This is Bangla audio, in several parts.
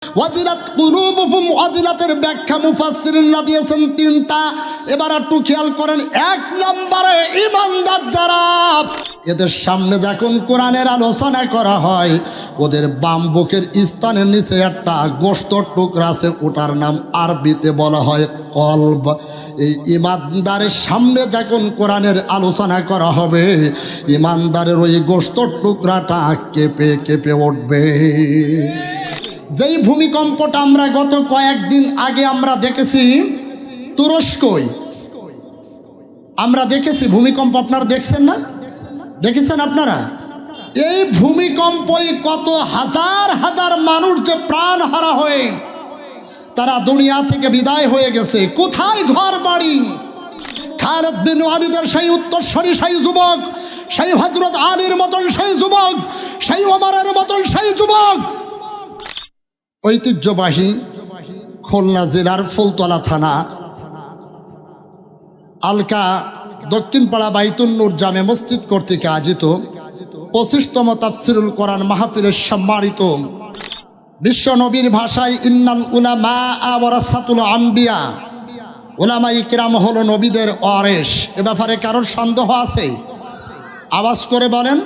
ওয়াজিলাত কুলুবুহুম, ওয়াজিলাতের ব্যাখ্যা মুফাসসিরিনরা দিয়েছেন তিনটা। এবার একটু খেয়াল করেন, এক নম্বরে ঈমানদার যারা, এদের সামনে যখন কোরআনের আলোচনা করা হয়, ওদের বাম বুকের স্থানের নিচে একটা গোশতের টুকরা আছে, ওটার নাম আরবিতে বলা হয় কলব। এই ঈমানদারের সামনে যখন কোরআনের আলোচনা করা হবে, ঈমানদারের ওই গোশতের টুকরাটা কেঁপে কেঁপে উঠবে। যেই ভূমিকম্পটা আমরা গত কয়েকদিন আগে আমরা দেখেছি তুরস্কই, আমরা দেখেছি ভূমিকম্প, আপনারা দেখছেন না? দেখেছেন আপনারা? এই ভূমিকম্পই কত হাজার হাজার মানুষ যে প্রাণ হারা হয়ে তারা দুনিয়া থেকে বিদায় হয়ে গেছে। কোথায় ঘর বাড়ি? খালিদ বিন ওয়ালিদের সেই উত্তরসূরি সেই যুবক, সেই হযরত আলীর মতন সেই যুবক, সেই ওমরের মতন সেই যুবক, ঐতিহ্যবাহী খুলনা জেলার ফুলতলা থানা আলকা দক্ষিণপাড়া বাইতুন নূর জামে মসজিদ কর্তৃক আয়োজিত 25তম তাফসিরুল কোরআন মাহফিলের সম্মানিত, বিশ্ব নবীর ভাষায় ইন্নাল উলামা ওয়ারাসাতুল আম্বিয়া, উলামা ইকরাম হলো নবীদের ওয়ারিস। এ ব্যাপারে কারোর সন্দেহ আছে? আওয়াজ করে বলেন।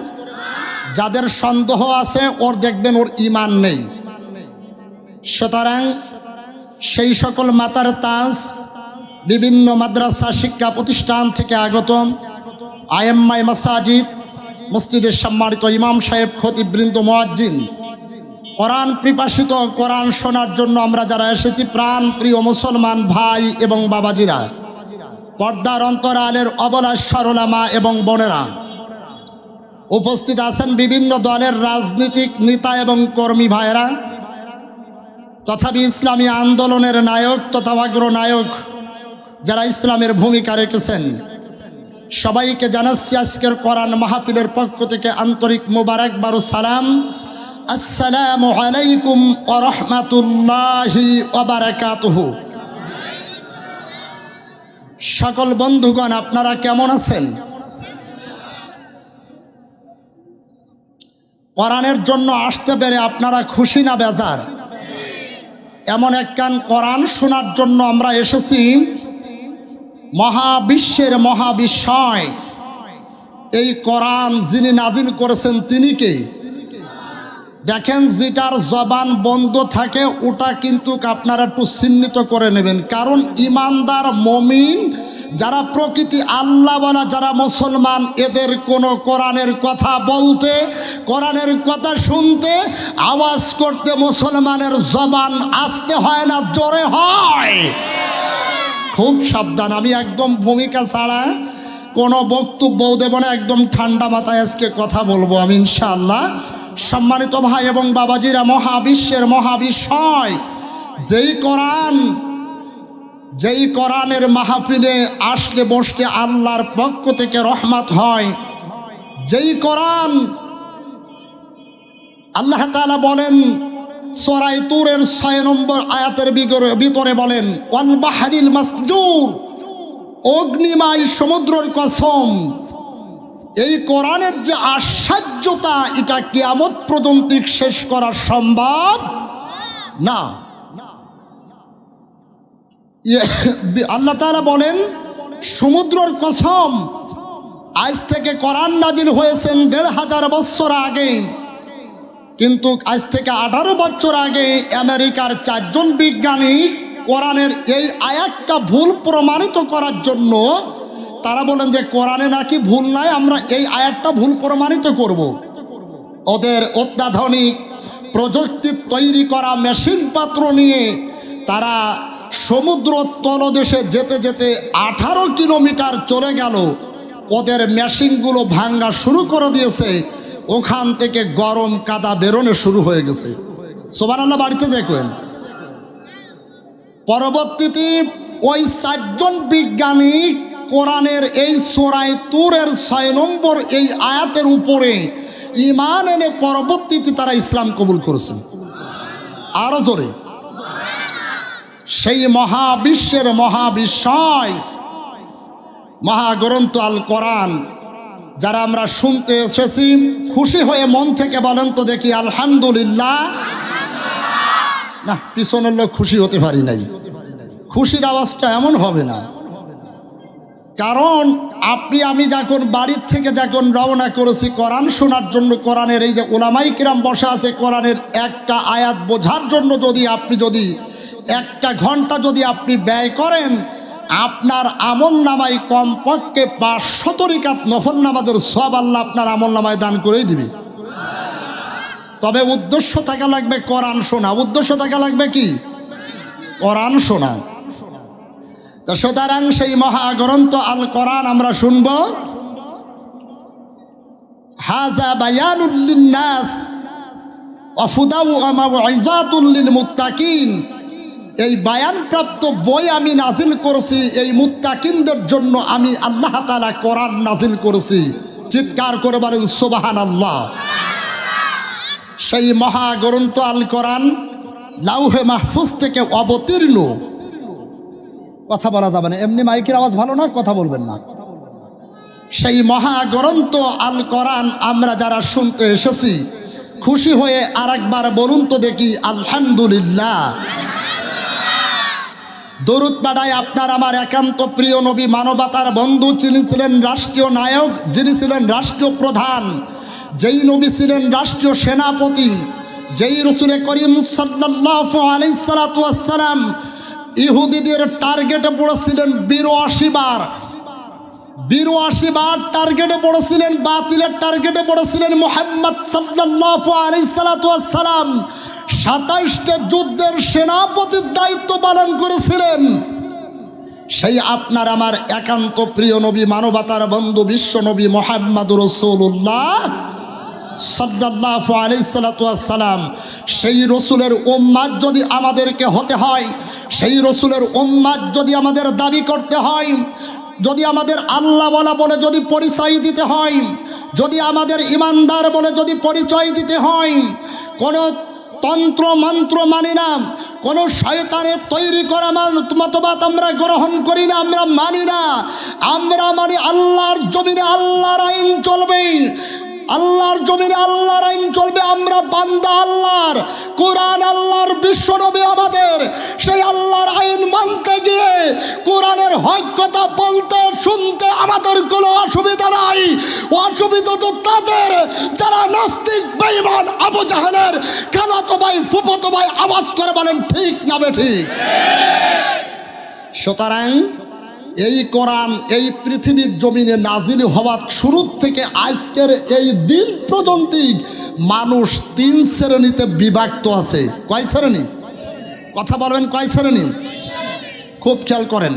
যাদের সন্দেহ আছে ওর দেখবেন ওর ঈমান নেই। সুতরাং সেই সকল মাতার তাজ, বিভিন্ন মাদ্রাসা শিক্ষা প্রতিষ্ঠান থেকে আগত আয়েম্মাই মাসাজিদ, মসজিদের সম্মানিত ইমাম সাহেব, খতিববৃন্দ, মুয়াজ্জিন, কোরআন পিপাসিত, কোরআন শোনার জন্য আমরা যারা এসেছি প্রাণ প্রিয় মুসলমান ভাই এবং বাবাজিরা, পর্দার অন্তরালের অবলা সরলা এবং বোনেরা, উপস্থিত আছেন বিভিন্ন দলের রাজনীতিক নেতা এবং কর্মী ভাইয়েরা, তথাপি ইসলামী আন্দোলনের নায়ক তথা অগ্রনায়ক যারা ইসলামের ভূমিকা রেখেছেন, সবাইকে জানাচ্ছি আজকের কোরআন মাহফিলের পক্ষ থেকে আন্তরিক মোবারকবাদ ও সালাম। আসসালামু আলাইকুম ওয়া রাহমাতুল্লাহি ওয়া বারাকাতুহু। সকল বন্ধুগণ, আপনারা কেমন আছেন? কোরআনের জন্য আসতে পেরে আপনারা খুশি না বেজার? এমন একখান কোরআন শোনার জন্য আমরা এসেছি, মহাবিশ্বের মহাবিস্ময় এই কোরআন যিনি নাজিল করেছেন তিনি কে? দেখেন, যেটার জবান বন্ধ থাকে ওটা কিন্তু আপনারা একটু চিহ্নিত করে নেবেন, কারণ ইমানদার মুমিন যারা প্রকৃতি আল্লাহওয়ালা যারা মুসলমান, এদের কোনো কোরআনের কথা বলতে, কোরআনের কথা শুনতে, আওয়াজ করতে মুসলমানের জবান আসতে হয় না, জোরে হয়। খুব সাবধান, আমি একদম ভূমিকা ছাড়া কোনো বক্তব্য দেব না, একদম ঠান্ডা মাথায় আজকে কথা বলবো আমি ইনশাআল্লাহ। সম্মানিত ভাই এবং বাবাজিরা, মহাবিশ্বের মহাবিস্ময় যেই কোরআনের মাহফিলে আসলে বসলে আল্লাহর পক্ষ থেকে রহমত হয়, যেই কোরআন আল্লাহ তাআলা বলেন সূরা তুরের 6 নম্বর আয়াতের ভিতরে বলেন, ওয়াল বাহরিল মাসজুর, অগ্নিময় সমুদ্রের কসম। এই কোরআনের যে আশ্চর্যতা, এটা কিয়ামত পর্যন্ত শেষ করা সম্ভব না। আল্লাহ তাআলা বলেন সমুদ্রের কসম, আজ থেকে কোরআন নাজিল হয়েছেন 1500 বছর আগে, কিন্তু আজ থেকে 18 বছর আগে আমেরিকার 4 জন বিজ্ঞানী কোরআনের এই আয়াতটা ভুল প্রমাণিত করার জন্য তারা বলেন যে কোরআনে নাকি ভুল নাই, আমরা এই আয়াতটা ভুল প্রমাণিত করব। ওদের অত্যাধুনিক প্রযুক্তি তৈরি করা মেশিন পাত্র নিয়ে তারা সমুদ্র তলদেশে যেতে যেতে 18 কিলোমিটার চলে গেল, ওদের মেশিনগুলো ভাঙ্গা শুরু করে দিয়েছে, ওখান থেকে গরম কাদা বেরোনো শুরু হয়ে গেছে। সুবহানাল্লাহ, বাড়িতে দেখবেন। পরবর্তীতে ওই 4 জন বিজ্ঞানী কোরআনের এই সূরা তুরের 6 নম্বর এই আয়াতের উপরে ঈমান এনে পরবর্তীতে তারা ইসলাম কবুল করেছেন। আরো জোরে, সেই মহাবিশ্বের মহাবিস্ময় মহাগ্রন্থ আল কোরআন যারা আমরা শুনতে এসেছি, খুশি হয়ে মন থেকে বলেন তো দেখি আলহামদুলিল্লাহ। না, পিছনের লোক খুশি হতে পারি নাই। খুশির আওয়াজটা এমন হবে না, কারণ আপনি আমি যখন বাড়ির থেকে যখন রওনা করেছি কোরআন শোনার জন্য, কোরআনের এই যে ওলামাই কিরাম বসা আছে, কোরআনের একটা আয়াত বোঝার জন্য যদি একটা ঘন্টা যদি আপনি ব্যয় করেন, আপনার আমল নামায় কমপক্ষে 500 রাকাত নফল নামাজের সওয়াব আল্লাহ আপনার আমল নামায় দান করেই দিবে। তবে উদ্দেশ্য থাকা লাগবে কোরআন শোনা, উদ্দেশ্য থাকা লাগবে কি? কোরআন শোনা। তো সুতরাং সেই মহাগ্রন্থ আল কোরআন আমরা শুনব। হাযা বায়ানুল লিন্নাস ওয়া হুদাউ ওয়া মাউইযাতুল লিল মুত্তাকিন। এই বায়ানপ্রাপ্ত বই আমি নাজিল করেছি এই মুত্তাকিনদের জন্য, আমি আল্লাহ তাআলা কোরআন নাজিল করেছি। চিৎকার করে বলেন সুবহানাল্লাহ। সেই মহাগ্রন্থ আল কোরআন লাউহে মাহফুজ থেকে অবতীর্ণ। কথা বলা যাবে না, এমনি মাইকের আওয়াজ ভালো না, কথা বলবেন না। সেই মহাগ্রন্থ আল কোরআন আমরা যারা শুনতে এসেছি, খুশি হয়ে আরেকবার বলুন তো দেখি আলহামদুলিল্লাহ। দরুদ পাঠাই আপনার আমার একান্ত প্রিয় নবী, মানবতার বন্ধু, যিনি ছিলেন রাষ্ট্রীয় নায়ক, যিনি ছিলেন রাষ্ট্রীয় প্রধান, যেই নবী ছিলেন রাষ্ট্রীয় সেনাপতি, যেই রসুলে করিম সাল্লাল্লাহু আলাইহি সাল্লাতু ওয়াস সালাম ইহুদিদের টার্গেটে পড়েছিলেন 82 বার। 82 বার টার্গেটে পড়েছিলেন, বাতিলের টার্গেটে পড়েছিলেন মুহাম্মদ সাল্লাল্লাহু আলাইহি সাল্লাতু ওয়াস সালাম। 27টা যুদ্ধের সেনাপতির দায়িত্ব পালন করেছিলেন সেই আপনার আমার একান্ত প্রিয় নবী, মানবতার বন্ধু, বিশ্ব নবী মুহাম্মদুর রাসূলুল্লাহ সাল্লাল্লাহু আলাইহি সাল্লাতু ওয়াস সালাম। সেই রসুলের উম্মাত যদি আমাদেরকে হতে হয়, সেই রসুলের উম্মাত যদি আমাদের দাবি করতে হয়, যদি আমাদের আল্লাহ বলে যদি পরিচয় দিতে হয়, যদি আমাদের ইমানদার বলে যদি পরিচয় দিতে হয়, কোনো তন্ত্র মন্ত্র মানি না, কোনো শয়তানের তৈরি করা মতবাদ আমরা গ্রহণ করি না, আমরা মানি না। আমরা মানি আল্লাহর জমিনে আল্লাহর আইন চলবে, আল্লাহর জমিনে আল্লাহর আইন চলবে। আমরা বান্দা আল্লাহর, কোরআন আল্লাহর, বিশ্বনবী আমাদের। সেই আল্লাহর আইন মানতে গিয়ে কোরআনের হক কথা বলতে শুনতে আমাদের কোনো অসুবিধা নাই। অসুবিধা তো তাদের যারা নাস্তিক বেঈমান আবু জাহেলের খালাতো ভাই ফুফাতো ভাই। আওয়াজ করে বলেন ঠিক না বেঠিক? সুতরাং এই কোরআন এই পৃথিবীর জমিনে নাজিল হওয়ার শুরু থেকে আজকের এই দিন পর্যন্ত মানুষ 3 শ্রেণীতে বিভক্ত আছে। কয় শ্রেণী? কথা বলবেন, কয় শ্রেণী? খুব খেয়াল করেন।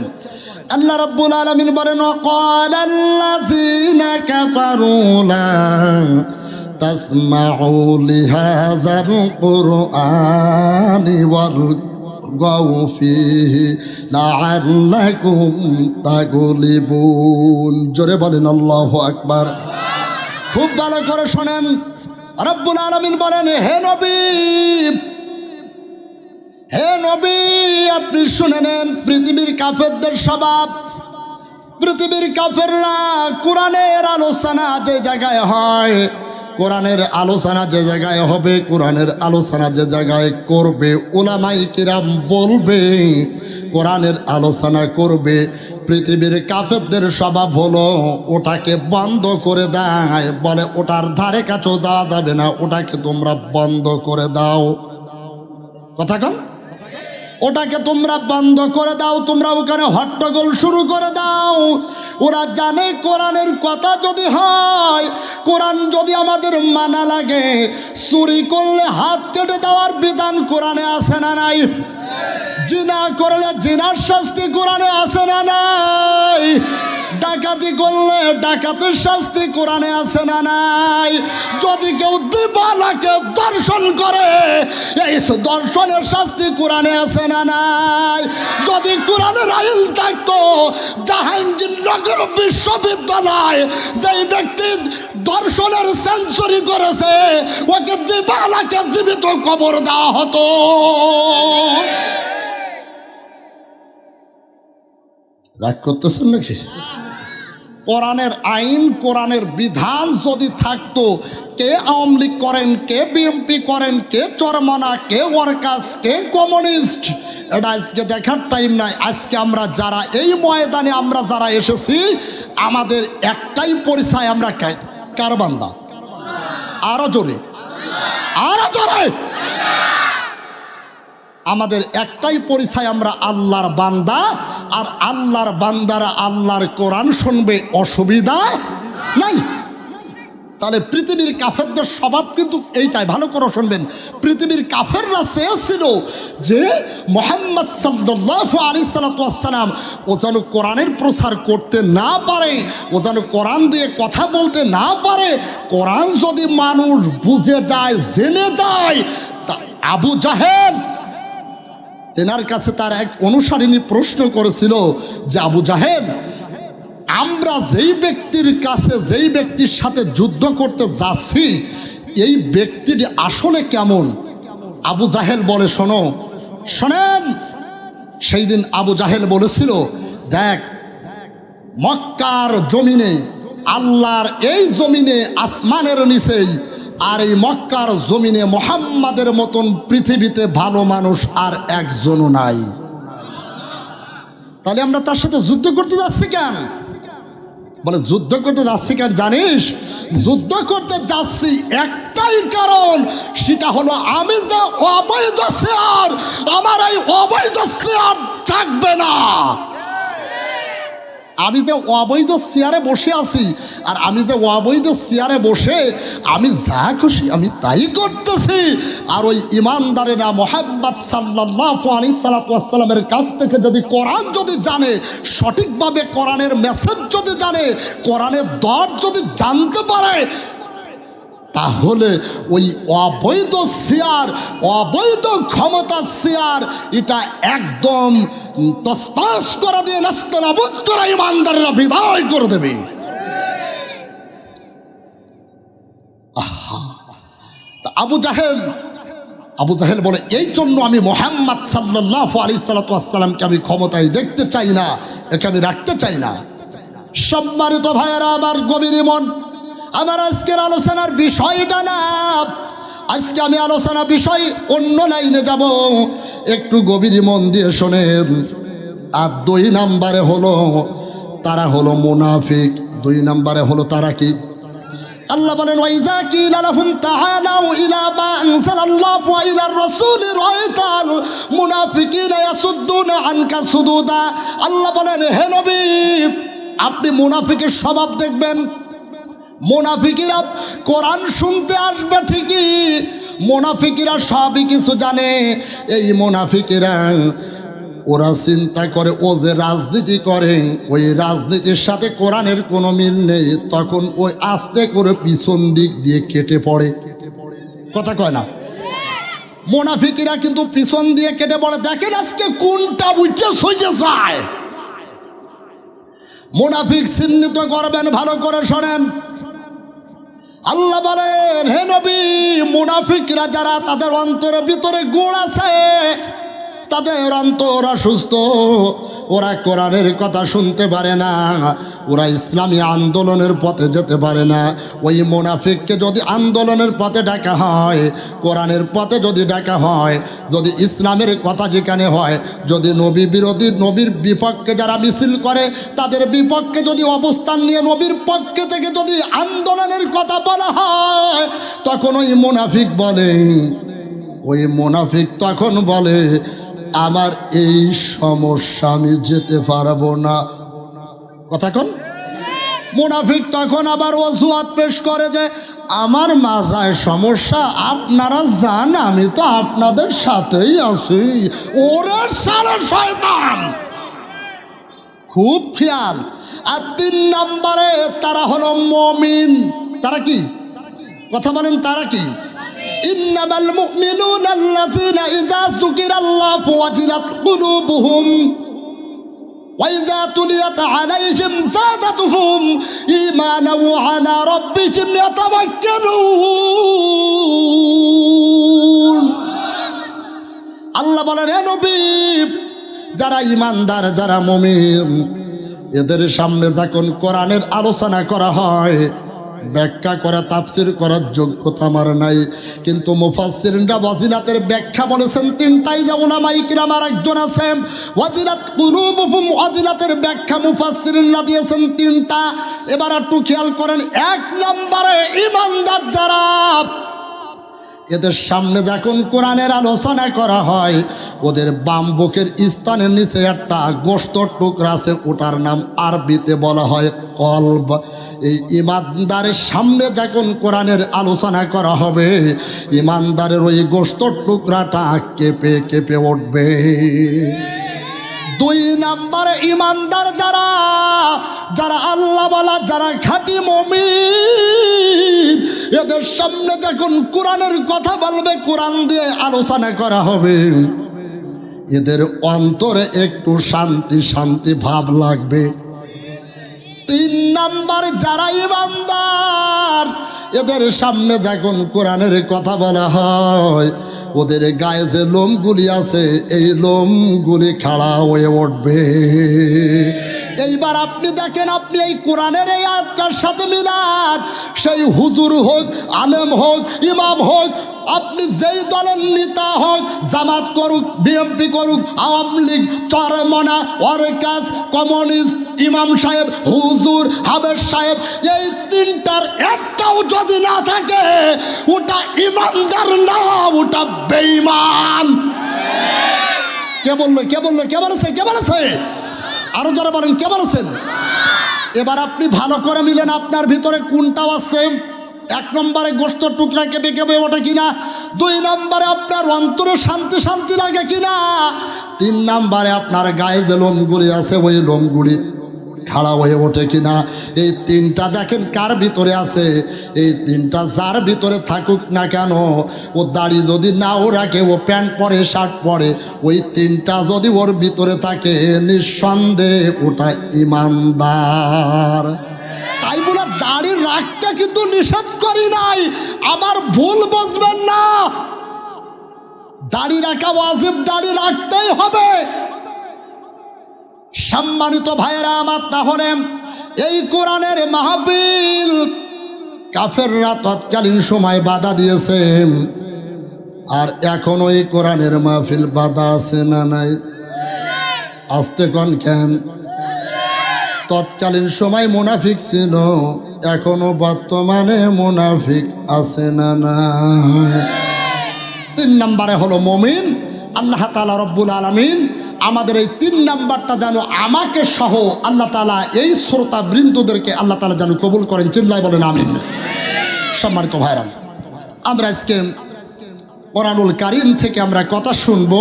আল্লাহ রাব্বুল আলামিন বলেন, ওয়াকালাল্লাযীনা কাফারু লা তাসমাউ লিহাযাল কুরআনি ওয়ালগাউ ফীহি লাআল্লাকুম তাগলিবুন। জোরে বলেন আল্লাহু আকবার। খুব ভালো করে শোনেন, রব্বুল আলামিন বলেন, হে নবী, হে নবী, আপনি শুনে নেন পৃথিবীর কাফেরদের স্বভাব। পৃথিবীর কাফেররা কোরআনের আলোচনা যে জায়গায় হয়, কোরআনের আলোচনা যে জায়গায় হবে, কোরআনের আলোচনা যে জায়গায় করবে, উলামায়ে কিরাম বলবে কোরআনের আলোচনা করবে, পৃথিবীর কাফেরদের স্বভাব হলো ওটাকে বন্ধ করে দেয়। বলে ওটার ধারে কাছেও যাওয়া যাবে না, ওটাকে তোমরা বন্ধ করে দাও। কথা কম, ওটাকে তোমরা বন্ধ করে দাও, তোমরা ওখানে হট্টগোল শুরু করে দাও। ওরা জানে কোরআনের কথা যদি হয়, কোরআন যদি আমাদের মানা লাগে, চুরি করলে হাত কেটে দেওয়ার বিধান কোরআনে আছে না নাই? জিনা করলে জিনার শাস্তি কোরআনে আছে না নাই? ডাকাতি করলে ডাকাতের শাস্তি কোরআনে আছে না নাই? যদি কেউ দিবালাকে দর্শন করে, এই দর্শনের শাস্তি কোরআনে আছে না নাই? যদি কোরআনের আইন থাকতো, জাহাঙ্গীরনগর বিশ্ববিদ্যালয় যেই ব্যক্তি দর্শনের সেঞ্চুরি করেছে, ওকে দিবালাকে জীবিত কবর দেওয়া হতো। রাগ করতেছেন নাকি? কোরআনের আইন কোরআনের বিধান যদি থাকতো, কে আওয়ামী লীগ করেন, কে বিএনপি করেন, কে চরমনা, কে ওয়ার্কার্স, কে কমিউনিস্ট, এটা আজকে দেখার টাইম নাই। আজকে আমরা যারা এই ময়দানে আমরা যারা এসেছি, আমাদের একটাই পরিচয়, আমরা কার বান্দা? আরো জোরে, আরো জোরে। আমাদের একটাই পরিচয়, আমরা আল্লাহর বান্দা। আর আল্লাহর বান্দারা আল্লাহর কোরআন শুনবে, অসুবিধা নাই। তাহলে পৃথিবীর কাফেরদের স্বভাব কিন্তু এইটাই, ভালো করে শুনবেন। পৃথিবীর কাফেররা চেয়েছিল যে মুহাম্মদ সাল্লাল্লাহু আলাইহি সাল্লাম ও যেন কোরআনের প্রচার করতে না পারে, ও যেন কোরআন দিয়ে কথা বলতে না পারে। কোরআন যদি মানুষ বুঝে যায়, জেনে যায়, তা আবু জাহেল এনার কাছে তার এক অনুসারিণী প্রশ্ন করেছিল যে, আবু জাহেল, আমরা যেই ব্যক্তির কাছে, যেই ব্যক্তির সাথে যুদ্ধ করতে যাচ্ছি, এই ব্যক্তিটি আসলে কেমন? আবু জাহেল বলে, শোনেন। সেই দিন আবু জাহেল বলেছিল, দেখ, মক্কার জমিনে, আল্লাহর এই জমিনে, আসমানের নিচেই, আর এই মক্কার জমিনে মুহাম্মাদের মতন পৃথিবীতে ভালো মানুষ আর একজনও নাই। তাহলে আমরা তার সাথে যুদ্ধ করতে যাচ্ছি কেন? বলে, যুদ্ধ করতে যাচ্ছি কেন জানিস? যুদ্ধ করতে যাচ্ছি একটাই কারণ, সেটা হলো আমি যে অবৈধ শেয়ার, আমার এই অবৈধ শেয়ার থাকবে না। আমি যে অবৈধ চেয়ারে বসে আছি, আর আমি যে অবৈধ চেয়ারে বসে আমি যা খুশি আমি তাই করতেছি। আর ওই ইমানদারেরা মুহাম্মদ সাল্লাল্লাহু আলাইহি সাল্লামের কাছ থেকে যদি কোরআন যদি জানে, সঠিকভাবে কোরআনের মেসেজ যদি জানে, কোরআনের দর যদি জানতে পারে, তাহলে ওই অবৈধ চেয়ার, অবৈধ ক্ষমতার চেয়ার, এটা একদম তসতস করে দিয়ে নাস্তানাবুদ করে ইমানদারেরা বিদায় করে দেবে। আবু জাহেল বলে, এই জন্য আমি মুহাম্মদ সাল্লাল্লাহু আলাইহি সাল্লামকে আমি ক্ষমতায় দেখতে চাই না, একে আমি রাখতে চাই না। সম্মানিত ভাইয়েরা আমার, গভীর মন, আমার আজকের আলোচনার বিষয়টা না, আজকে আমি আলোচনা বিষয় অন্য লাইনে যাব, একটু গভীর মন দিয়ে শোনেন। আর 2 নম্বরে হলো তারা হলো মুনাফিক। 2 নম্বরে হলো তারা কি? আল্লাহ বলেন, ওয়াইজা কিলা লাহুম তাআলাউ ইলা মা আনজালাল্লাহু ওয়া ইলার রাসূল রাআইতাল মুনাফিকিনা ইয়াসুদ্দুনা আনকা সুদুদা। আল্লাহ বলেন, হে নবী, আপনি মুনাফিকের স্বভাব দেখবেন। মুনাফিকিরা কোরআন শুনতে আসবে ঠিকই, মুনাফিকিরা সবই কিছু জানে। এই মুনাফিকিরা ওরা চিন্তা করে, ও যে রাজনীতি করে, ওই রাজনীতির সাথে কোরআনের কোনো মিল নেই, তখন ওই আস্তে করে পিছন দিক দিয়ে কেটে পড়ে। কথা কয় না? মুনাফিকিরা কিন্তু পিছন দিয়ে কেটে পড়ে। দেখেন আজকে কোনটা বুঝে সইয়ে যায়। মুনাফিক চিহ্নিত করবেন, ভালো করে শোনেন। আল্লাহ বলেন, হে নবী, মুনাফিকরা যারা, তাদের অন্তরের ভিতরে গুণ আছে, তাদের অন্তর অসুস্থ, ওরা কোরআনের কথা শুনতে পারে না, ওরা ইসলামী আন্দোলনের পথে যেতে পারে না। ওই মুনাফিককে যদি আন্দোলনের পথে ডাকা হয়, কোরআনের পথে যদি ডাকা হয়, যদি ইসলামের কথা যেখানে হয়, যদি নবী বিরোধী, নবীর বিপক্ষে যারা মিছিল করে, তাদের বিপক্ষে যদি অবস্থান নিয়ে নবীর পক্ষে থেকে যদি আন্দোলনের কথা বলা হয়, তখন ওই মুনাফিক তখন বলে, আমার এই সমস্যা, আমি যেতে পারবো না। কথা কোন? মুনাফিক তখন আবার অজুহাত পেশ করে যে, আমার মাজায় সমস্যা, আপনারা যান, আমি তো আপনাদের সাথেই আছি। ওরে সারা শয়তান, খুব খেয়াল। আর 3 নম্বরে তারা হলো মুমিন। তারা কি? কথা বলেন, তারা কি? ইন্নামাল মুমিনুনা আল্লাযীনা ইযা যুকিরাল্লাহু ওয়াজিলাত কুলুবুহুম ওয়া ইযা তুলিয়াত আলাইহিম যাদাতুহুম ঈমানান ওয়া আলা রাব্বিহিম ইয়াতাওয়াক্কালুন। আল্লাহ বলেন, হে নবী, যারা ঈমানদার, যারা মুমিন, এদের সামনে যখন কোরআনের আলোচনা করা হয়, ব্যাখ্যা করা তাফসির করার যোগ্যতা আমার নাই, কিন্তু মুফাসসিরিনরা ওয়াজিলাতের ব্যাখ্যা বলেছেন তিনটাই। যে উলামায়ে কিরাম আর একজন আছেন ওয়াজিলাত কুলুবুহুম, ওয়াজিলাতের ব্যাখ্যা মুফাসসিরিনরা দিয়েছেন তিনটা। এবার একটু খেয়াল করেন, এক নম্বরে ঈমানদার যারা, এদের সামনে যখন কোরআনের আলোচনা করা হয়, ওদের বাম বুকের স্থানের নিচে একটা গোশতের টুকরা আছে, ওটার নাম আরবিতে বলা হয় কলব। এই ঈমানদারের সামনে যখন কোরআনের আলোচনা করা হবে, ঈমানদারের ওই গোশতের টুকরাটা কেঁপে কেঁপে উঠবে। দুই নম্বরে ঈমানদার যারা, যারা আল্লাহওয়ালা, যারা খাঁটি মুমিন, এদের সামনে যখন কোরআনের কথা বলবে, কোরআন দিয়ে আলোচনা করা হবে, এদের অন্তরে একটু শান্তি শান্তি ভাব লাগবে। তিন নম্বর যারা ঈমানদার, এদের সামনে যখন কোরআনের কথা বলা হয়, ওদের গায়ে যে লোমগুলি আছে, এই লোমগুলি খাড়া হয়ে উঠবে। এইবার আপনি দেখেন, আপনি এই কোরআনের এই আয়াতটার সাথে মিলান, সেই হুজুর হোক, আলেম হোক, ইমাম হোক, আপনি যেই দলের নেতা হোক, জামাত করুক, বিএনপি করুক, আওয়ামী লীগ, চরমনা, ওয়ার্কার্স, কমিউনিস্ট, ইমাম সাহেব, হুজুর, হাবের সাহেব, এই তিনটার একটাও যদি না থাকে, ওটা ইমানদার না, ওটা বেঈমান। কে বললো? কে বললো? কে বলেছে? কে বলেছে? আরো যারা বলেন কে বলেছেন? এবার আপনি ভালো করে মিলেন, আপনার ভিতরে কোনটাও আছে। এক নম্বরে গোশতের টুকরা কেঁপে কেঁপে ওঠে কিনা, দুই নম্বরে আপনার অন্তরে শান্তি শান্তি লাগে কিনা, তিন নম্বরে আপনার গায়ে যে লোমগুলি আছে, ওই লোমগুলি খাড়া হয়ে ওঠে কিনা। এই তিনটা দেখেন কার ভিতরে আছে। এই তিনটা যার ভিতরে থাকুক না কেন, ও দাড়ি যদি নাও রাখে, ও প্যান্ট পরে, শার্ট পরে, ওই তিনটা যদি ওর ভিতরে থাকে, নিঃসন্দেহে ওটা ঈমানদার। তাই বলে দাড়ি রাখতে কিন্তু নিষেধ করি নাই, আবার ভুল বুঝবেন না। দাড়ি রাখা ওয়াজিব, দাড়ি রাখতেই হবে। সম্মানিত ভাইয়েরা আমার, তাহলে এই কোরআনের মাহফিল কাফেররা তৎকালীন সময় বাধা দিয়েছে, আর এখন ওই কোরআনের মাহফিল বাধা আছে না নাই? আসতে কোন কেন? তৎকালীন সময় মুনাফিক ছিল, এখনো বর্তমানে মুনাফিক আছে না নাই? তিন নম্বরে হলো মুমিন। আল্লাহ তাআলা রব্বুল আলামিন আমাদের এই তিন নাম্বারটা যেন আমাকে সহ আল্লাহ তাআলা এই শ্রোতা বৃন্দদেরকে আল্লাহ তাআলা যেন কবুল করেন, চিল্লায় বলেন আমিন। সম্মানিত ভাইরা, আমরা আজকে কোরআনুল কারীম থেকে আমরা কথা শুনব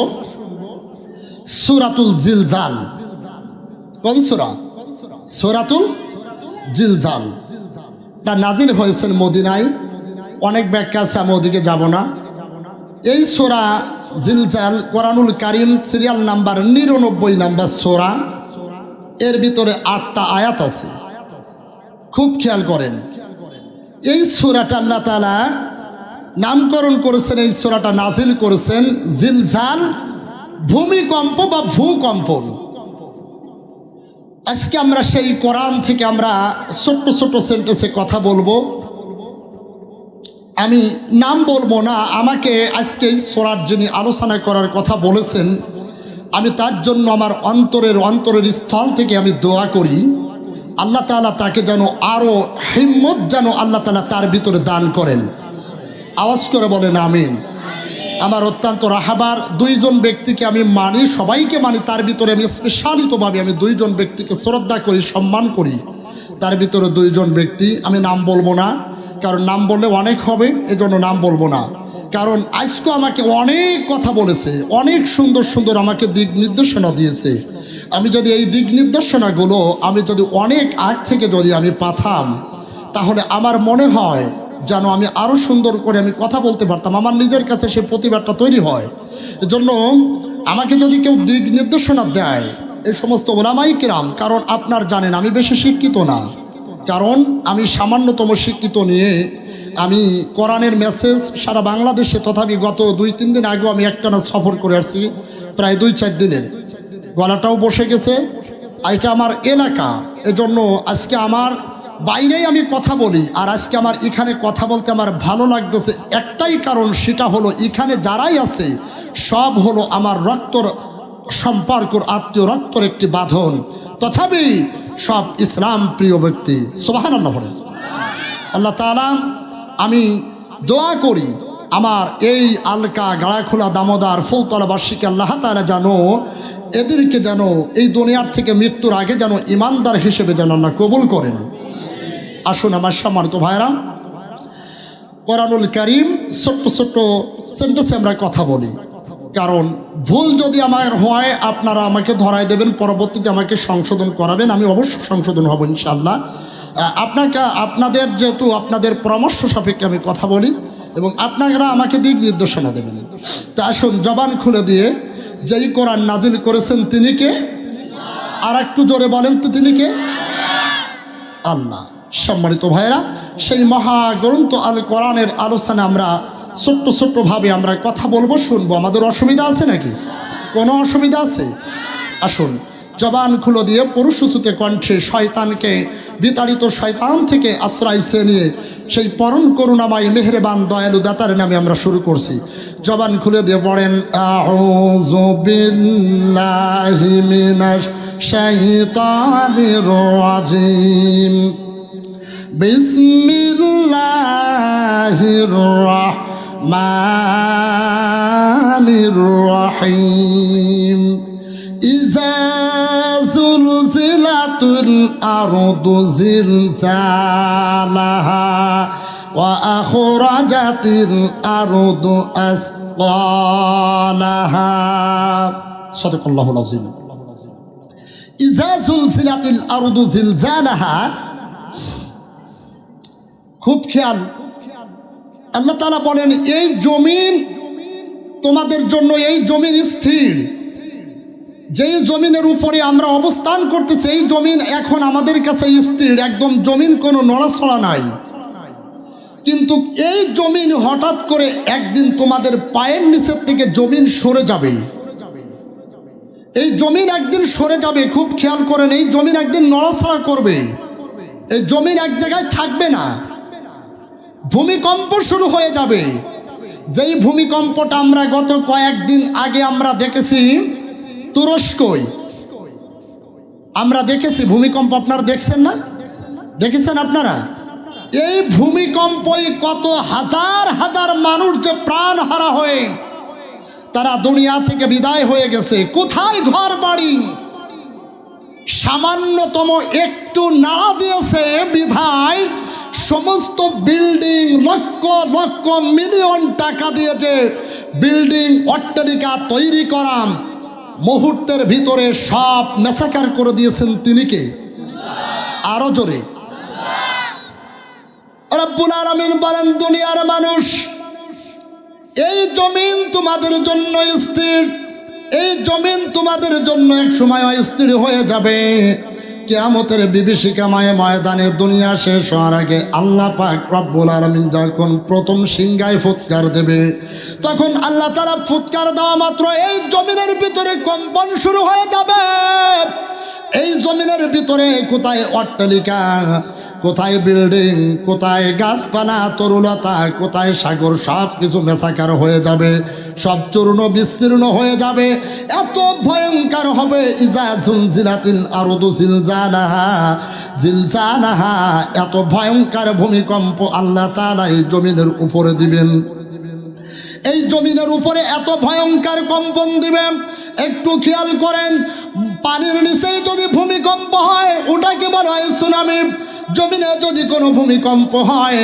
সূরাতুল জিলজাল। কোন সূরা? সূরাতুল জিলজাল। তা নাজিল হয়েছেন মদিনায়। অনেক ব্যাখ্যা আছে, আমি ওদিকে যাব না। এই সূরা জিলজাল কোরআনুল কারীম সিরিয়াল নাম্বার 99 নাম্বার সূরা। এর ভিতরে 8টা আয়াত আছে, খুব খেয়াল করেন। এই সূরাটা আল্লাহ তাআলা নামকরণ করেছেন, এই সূরাটা নাজিল করেছেন জিলজাল, ভূমিকম্প বা ভূকম্পন। আজকে আমরা সেই কোরআন থেকে আমরা ছোট্ট ছোট্ট সেন্টেন্সে কথা বলবো। আমি নাম বলবো না, আমাকে আজকে এই সূরার যিনি আলোচনা করার কথা বলেছেন, আমি তার জন্য আমার অন্তরের স্থল থেকে আমি দোয়া করি, আল্লাহ তাআলা তাকে যেন আরও হিম্মত যেন আল্লাহ তাআলা তার ভিতরে দান করেন। আওয়াজ করে বলেন আমিন। আমার অত্যন্ত রাহাবার দুইজন ব্যক্তিকে আমি মানি, সবাইকে মানি, তার ভিতরে আমি স্পেশালিতভাবে আমি দুইজন ব্যক্তিকে শ্রদ্ধা করি, সম্মান করি। তার ভিতরে দুইজন ব্যক্তি, আমি নাম বলবো না, কারণ নাম বললে অনেক হবে, এজন্য নাম বলবো না। কারণ আজকে আমাকে অনেক কথা বলেছে, অনেক সুন্দর সুন্দর আমাকে দিক নির্দেশনা দিয়েছে। আমি যদি এই দিক নির্দেশনাগুলো আমি যদি অনেক আগ থেকে যদি আমি পাঠাম, তাহলে আমার মনে হয় যেন আমি আরও সুন্দর করে আমি কথা বলতে পারতাম, আমার নিজের কাছে সে প্রতিভাটা তৈরি হয়। এজন্য আমাকে যদি কেউ দিক নির্দেশনা দেয়, এই সমস্ত ওলামায়ে কিরাম, কারণ আপনার জানেন আমি বেশি শিক্ষিত না, কারণ আমি সামান্যতম শিক্ষিত নিয়ে আমি কোরআনের মেসেজ সারা বাংলাদেশে, তথাপি গত 2-3 দিন আগেও আমি একটানা সফর করে আসছি, প্রায় 2-4 দিনের। গলাটাও বসে গেছে, এটা আমার এলাকা, এজন্য আজকে আমার বাইরেই আমি কথা বলি, আর আজকে আমার এখানে কথা বলতে আমার ভালো লাগতেছে একটাই কারণ, সেটা হলো এখানে যারাই আছে সব হলো আমার রক্তর সম্পর্কর আত্মীয়, রক্তর একটি বাঁধন, তথাপি সব ইসলাম প্রিয় ব্যক্তি। সুবহানাল্লাহ বলেন। আল্লাহ তাআলা, আমি দোয়া করি আমার এই আলকা, গাড়াখোলা, দামোদার, ফুলতলাবাসীকে আল্লাহ তাআলা যেন এদেরকে যেন এই দুনিয়ার থেকে মৃত্যুর আগে যেন ইমানদার হিসেবে যেন আল্লাহ কবুল করেন। আসুন আমার সম্মানিত ভাইরা, কোরআনুল কারীম ছোট্ট ছোট্ট সেন্টেন্সে আমরা কথা বলি, কারণ ভুল যদি আমার হয় আপনারা আমাকে ধরায় দেবেন, পরবর্তীতে আমাকে সংশোধন করাবেন, আমি অবশ্যই সংশোধন হব ইনশাআল্লাহ। আপনাদের যেহেতু আপনাদের পরামর্শ সাপেক্ষে আমি কথা বলি এবং আপনারা আমাকে দিক নির্দেশনা দেবেন। তা আসুন জবান খুলে দিয়ে, যেই কোরআন নাজিল করেছেন তিনি কে? আর একটু জোরে বলেন তো, তিনি কে? আল্লাহ। সম্মানিত ভাইরা, সেই মহাগ্রন্থ আল কোরআনের আলোচনা আমরা ছোট্ট ছোট্টভাবে আমরা কথা বলবো, শুনবো। আমাদের অসুবিধা আছে নাকি? কোনো অসুবিধা আছে? আসুন জবান খুলে দিয়ে পুরুষসূচিত কণ্ঠে শয়তানকে, বিতাড়িত শয়তান থেকে আশ্রয় নিয়ে সেই পরম করুণাময় মেহেরবান দয়ালু দাতার নামে আমরা শুরু করছি। জবান খুলে দিয়ে পড়েন, আউযু বিল্লাহি মিনাশ শাইতানির রাজিম, বিসমিল্লাহির রাহমানির রাহিম। ইযা যুলজিলাতুল আরদু জিলজালাহা ওয়া আখরাজাতিল আরদু আসকালাহা। সাদাকাল্লাহুল আযীম। ইযা যুলজিলাতিল আরদু জিলজালাহা, খুব খেয়াল। আল্লাহ তাআলা বলেন, এই জমিন তোমাদের জন্য, এই জমিন স্থির, যেই জমিনের উপরে আমরা অবস্থান করতেছি এই জমিন এখন আমাদের কাছে স্থির, একদম জমিন কোনো নড়াচড়া নাই। কিন্তু এই জমিন হঠাৎ করে একদিন তোমাদের পায়ের নিচের থেকে জমিন সরে যাবে। এই জমিন একদিন সরে যাবে, খুব খেয়াল করেন। এই জমিন একদিন নড়াচড়া করবে, এই জমিন এক জায়গায় থাকবে না, ভূমিকম্প শুরু হয়ে যাবে। যেই ভূমিকম্পটা আমরা গত কয়েকদিন আগে আমরা দেখেছি তুরস্কই, আমরা দেখেছি ভূমিকম্প। আপনারা দেখছেন না? দেখেছেন আপনারা? এই ভূমিকম্পই কত হাজার হাজার মানুষ যে প্রাণ হারা হয়ে তারা দুনিয়া থেকে বিদায় হয়ে গেছে। কোথায় ঘর বাড়ি? সামান্যতম একটু নাড়া দিয়েছে বিধায় সমস্ত বিল্ডিং, লক্ষ লক্ষ মিলিয়ন টাকা দিয়ে যে বিল্ডিং অট্টালিকা তৈরি করা, মুহূর্তের ভিতরে সব মেসাকার করে দিয়েছেন তিনি কে? আরো জোরে। রব্বুল আলামিন বলেন, দুনিয়ার মানুষ, এই জমিন তোমাদের জন্য স্থির, এই জমিন তোমাদের জন্য এক সময় অস্থির হয়ে যাবে। কিয়ামতের বিভীষিকাময় ময়দানে দুনিয়া শেষ হওয়ার আগে আল্লাহ পাক রব্বুল আলামিন যখন প্রথম সিংহায় ফুৎকার দেবে, তখন আল্লাহ তাআলা ফুৎকার দেওয়া মাত্র এই জমিনের ভিতরে কম্পন শুরু হয়ে যাবে। এই জমিনের ভিতরে কোথায় অট্টালিকা, কোথায় বিল্ডিং, কোথায় গাছপালা, তরুলতা, কোথায় সাগর, সব কিছু মেসাকার হয়ে যাবে, সব চূর্ণ বিস্তীর্ণ হয়ে যাবে। এত ভয়ঙ্কর হবে। ইজা জুলজিলাতিল আরদু জিলজালাহা, জিলজালাহা, এত ভয়ঙ্কর ভূমিকম্প আল্লাহ তাআলা এই জমিনের উপরে দিবেন। এই জমিনের উপরে এত ভয়ঙ্কর কম্পন দিবেন। একটু খেয়াল করেন, পানির নিচেই যদি ভূমিকম্প হয় ওটাকে বলা হয় সুনামি। জমিনে যদি কোনো ভূমিকম্প হয়,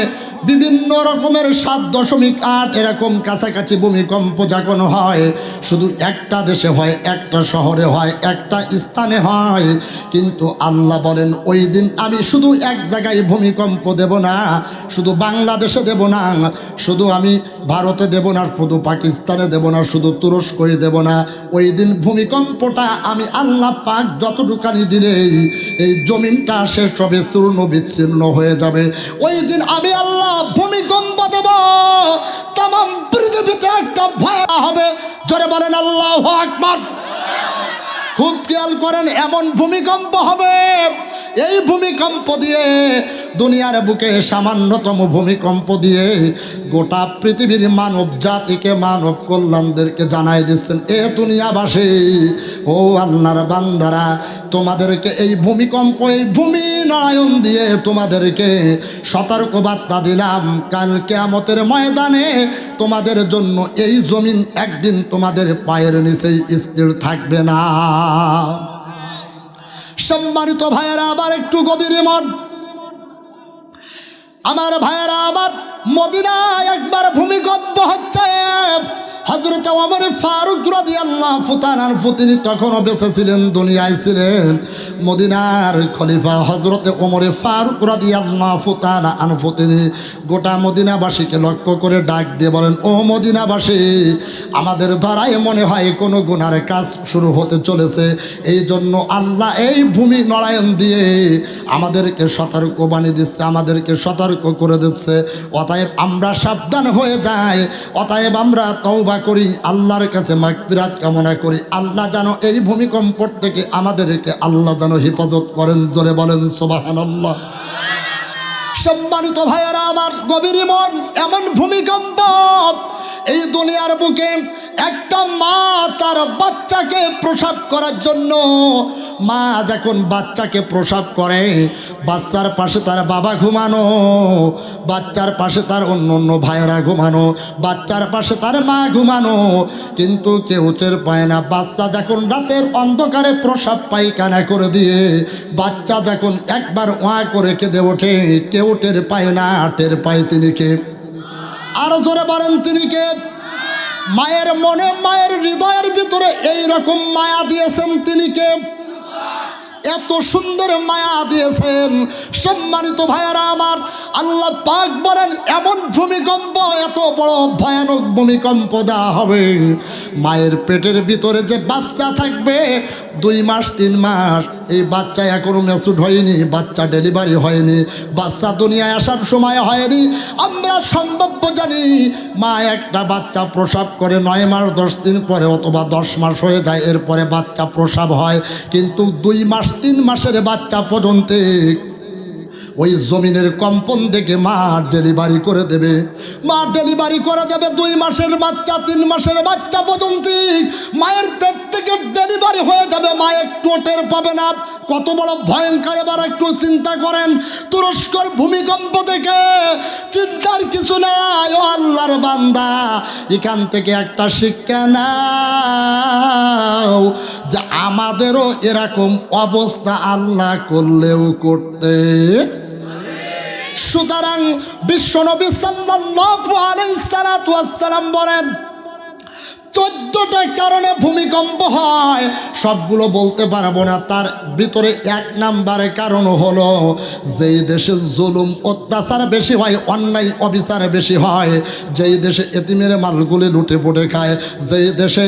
বিভিন্ন রকমের 7.8 এরকম কাছাকাছি ভূমিকম্প যখন হয়, শুধু একটা দেশে হয়, একটা শহরে হয়, একটা স্থানে হয়। কিন্তু আল্লাহ বলেন, ওই দিন আমি শুধু এক জায়গায় ভূমিকম্প দেব না, শুধু বাংলাদেশে দেব না, শুধু আমি ভারতে দেব না, শুধু পাকিস্তানে দেব না, শুধু তুরস্কই দেব না। ওই দিন ভূমিকম্পটা আমি আল্লাহ পাক যতটুকানি দিলেই এই জমিনটা শেষ হবে, চূর্ণ বিচ্ছিন্ন হয়ে যাবে। ওই দিন আমি আল্লাহ ভূমিকম্প দেব, তামাম পৃথিবীতে একটা ভয় হবে। জোরে বলেন আল্লাহু আকবার। খুব খেয়াল করেন, এমন ভূমিকম্প হবে, এই ভূমিকম্প দিয়ে দুনিয়ার বুকে সামান্যতম ভূমিকম্প দিয়ে গোটা পৃথিবীর মানব জাতিকে, মানব কল্যাণদেরকে জানাই দিচ্ছেন, এ দুনিয়াবাসী, ও আল্লাহর বান্দারা, তোমাদেরকে এই ভূমিকম্প, এই ভূমি নয়ন দিয়ে তোমাদেরকে সতর্কবার্তা দিলাম, কাল কিয়ামতের ময়দানে তোমাদের জন্য এই জমিন একদিন তোমাদের পায়ের নিচেই স্থির থাকবে না। সম্মানিত ভাইয়েরা, আবার একটু গভীর মন, আমার ভাইয়েরা আমার, মদিনায় একবার ভূমিকম্প হচ্ছে। হযরত ওমর ফারুক রাদিয়াল্লাহু তাআলা আনহু তিনি তখনও বেঁচে ছিলেন, দুনিয়ায় ছিলেন। মদিনার খলিফা হযরত ওমর ফারুক রাদিয়াল্লাহু তাআলা আনহু তিনি গোটা মদিনাবাসীকে লক্ষ্য করে ডাক দিয়ে বলেন, ও মদিনাবাসী, আমাদের ধারায় মনে হয় কোনো গুনার কাজ শুরু হতে চলেছে, এই জন্য আল্লাহ এই ভূমি নড়ায়ন দিয়ে আমাদেরকে সতর্ক বানিয়ে দিচ্ছে, আমাদেরকে সতর্ক করে দিচ্ছে। অতএব আমরা সাবধান হয়ে যাই, অতএব আমরা তওবা করি, আল্লাহর কাছে মাগফিরাত কামনা করি, আল্লাহ যেন এই ভূমিকম্প থেকে আমাদেরকে আল্লাহ যেন হেফাজত করেন। জোরে বলেন সুবহানাল্লাহ। সম্মানিত ভাইয়েরা আমার, গভীর মন, এমন ভূমিকম্প এই দুনিয়ার বুকে একটা মা তার বাচ্চাকে প্রসব করার জন্য, মা যখন বাচ্চাকে প্রসব করে, বাচ্চার পাশে তার বাবা ঘুমানো, বাচ্চার পাশে তার অন্য অন্য ভাইয়েরা ঘুমানো, বাচ্চার পাশে তার মা ঘুমানো, কিন্তু কেউ টের পায় না। বাচ্চা যখন রাতের অন্ধকারে প্রসব পায়খানা করে দিয়ে বাচ্চা যখন একবার ওয়া করে কেঁদে ওঠে, কেউ টের পায় না, টের পায় তিনি কে? আরো জোরে বলেন, তিনি কে? মায়ের মনে, মায়ের হৃদয়ের ভিতরে এই রকম মায়া দিয়েছেন তিনি কে? এত সুন্দর মায়া দিয়েছেন। সম্মানিত ভাইয়েরা আমার, আল্লাহ পাক বলেন, এমন ভূমিকম্প, এত বড় ভয়ানক ভূমিকম্প দেওয়া হবে, মায়ের পেটের ভিতরে যে বাচ্চা থাকবে 2 মাস 3 মাস, এই বাচ্চা এখনো ম্যাচুড হয়নি, বাচ্চা ডেলিভারি হয়নি, বাচ্চা দুনিয়ায় আসার সময় হয়নি। আমরা সম্ভাব্য জানি, মা একটা বাচ্চা প্রসব করে 9 মাস 10 দিন পরে অথবা 10 মাস হয়ে যায়, এরপরে বাচ্চা প্রসব হয়, কিন্তু 2 মাস 3 মাসের বাচ্চা পর্যন্ত ওই জমিনের কম্পন দেখে মা ডেলিভারি করে দেবে, মা ডেলিভারি করে দেবে। 2 মাসের বাচ্চা 3 মাসের বাচ্চা পর্যন্ত মায়ের পেট থেকে ডেলিভারি হয়ে যাবে, মা একটু টের পাবে না। কত বড় ভয়ঙ্কর! এবার একটু চিন্তা করেন, তুরস্কর ভূমিকম্প থেকে চিন্তার কিছু নাই। ও আল্লাহর বান্দা, এখান থেকে একটা শিক্ষা নাও যে আমাদেরও এরকম অবস্থা আল্লাহ করলেও করতে। সুতরাং বিশ্বনবী সাল্লাল্লাহু আলাইহি সাল্লাম বলেন, 14টা কারণে ভূমিকম্প হয়, সবগুলো বলতে পারবো না। তার ভিতরে 1 নম্বরে কারণ হলো, যেই দেশে জুলুম অত্যাচার বেশি হয়, অন্যায় অবিচার বেশি হয়, যেই দেশে এতিমের মালগুলি লুটে পুটে খায়, যেই দেশে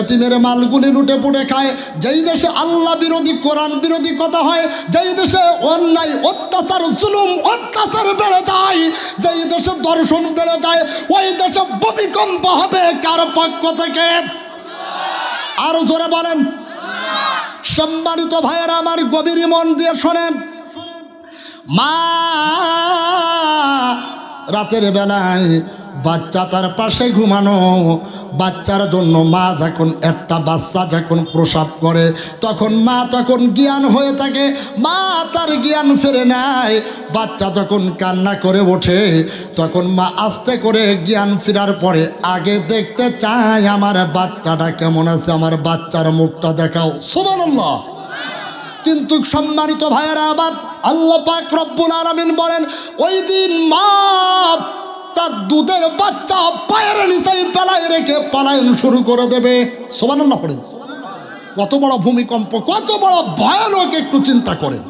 এতিমের মালগুলি লুটে পুটে খায়, যেই দেশে আল্লাহ বিরোধী, কোরআন বিরোধী কথা হয়, যেই দেশে অন্যায় অত্যাচার জুলুম অত্যাচার বেড়ে যায়, যেই দেশে দর্শন বেড়ে যায়, ওই দেশে ভূমিকম্প হবে কার পক্ষ থেকে? আরো জোরে বলেন। সম্মানিত ভাইয়েরা আমার, গভীর মন দিয়ে শোনেন, মা রাতের বেলায় বাচ্চা তার পাশে ঘুমানো, বাচ্চার জন্য মা যখন একটা বাচ্চা যখন প্রসব করে, তখন মা তখন জ্ঞান হয়ে থাকে, মা তার জ্ঞান ফেরে নেয়। বাচ্চা যখন কান্না করে ওঠে, তখন মা আস্তে করে জ্ঞান ফেরার পরে আগে দেখতে চায় আমার বাচ্চাটা কেমন আছে, আমার বাচ্চার মুখটা দেখাও। সুবহানাল্লাহ। কিন্তু সম্মানিত ভাইয়েরা আবার, আল্লাহ পাক রব্বুল আলামিন বলেন, ওই দিন মা তার দুধের বাচ্চা পায়ের নিচেই পেলায় রেখে পালায়ন শুরু করে দেবে। সুবহানাল্লাহ পড়েন। কত বড় ভূমিকম্প, কত বড় ভয়ানক, একটু চিন্তা করেন,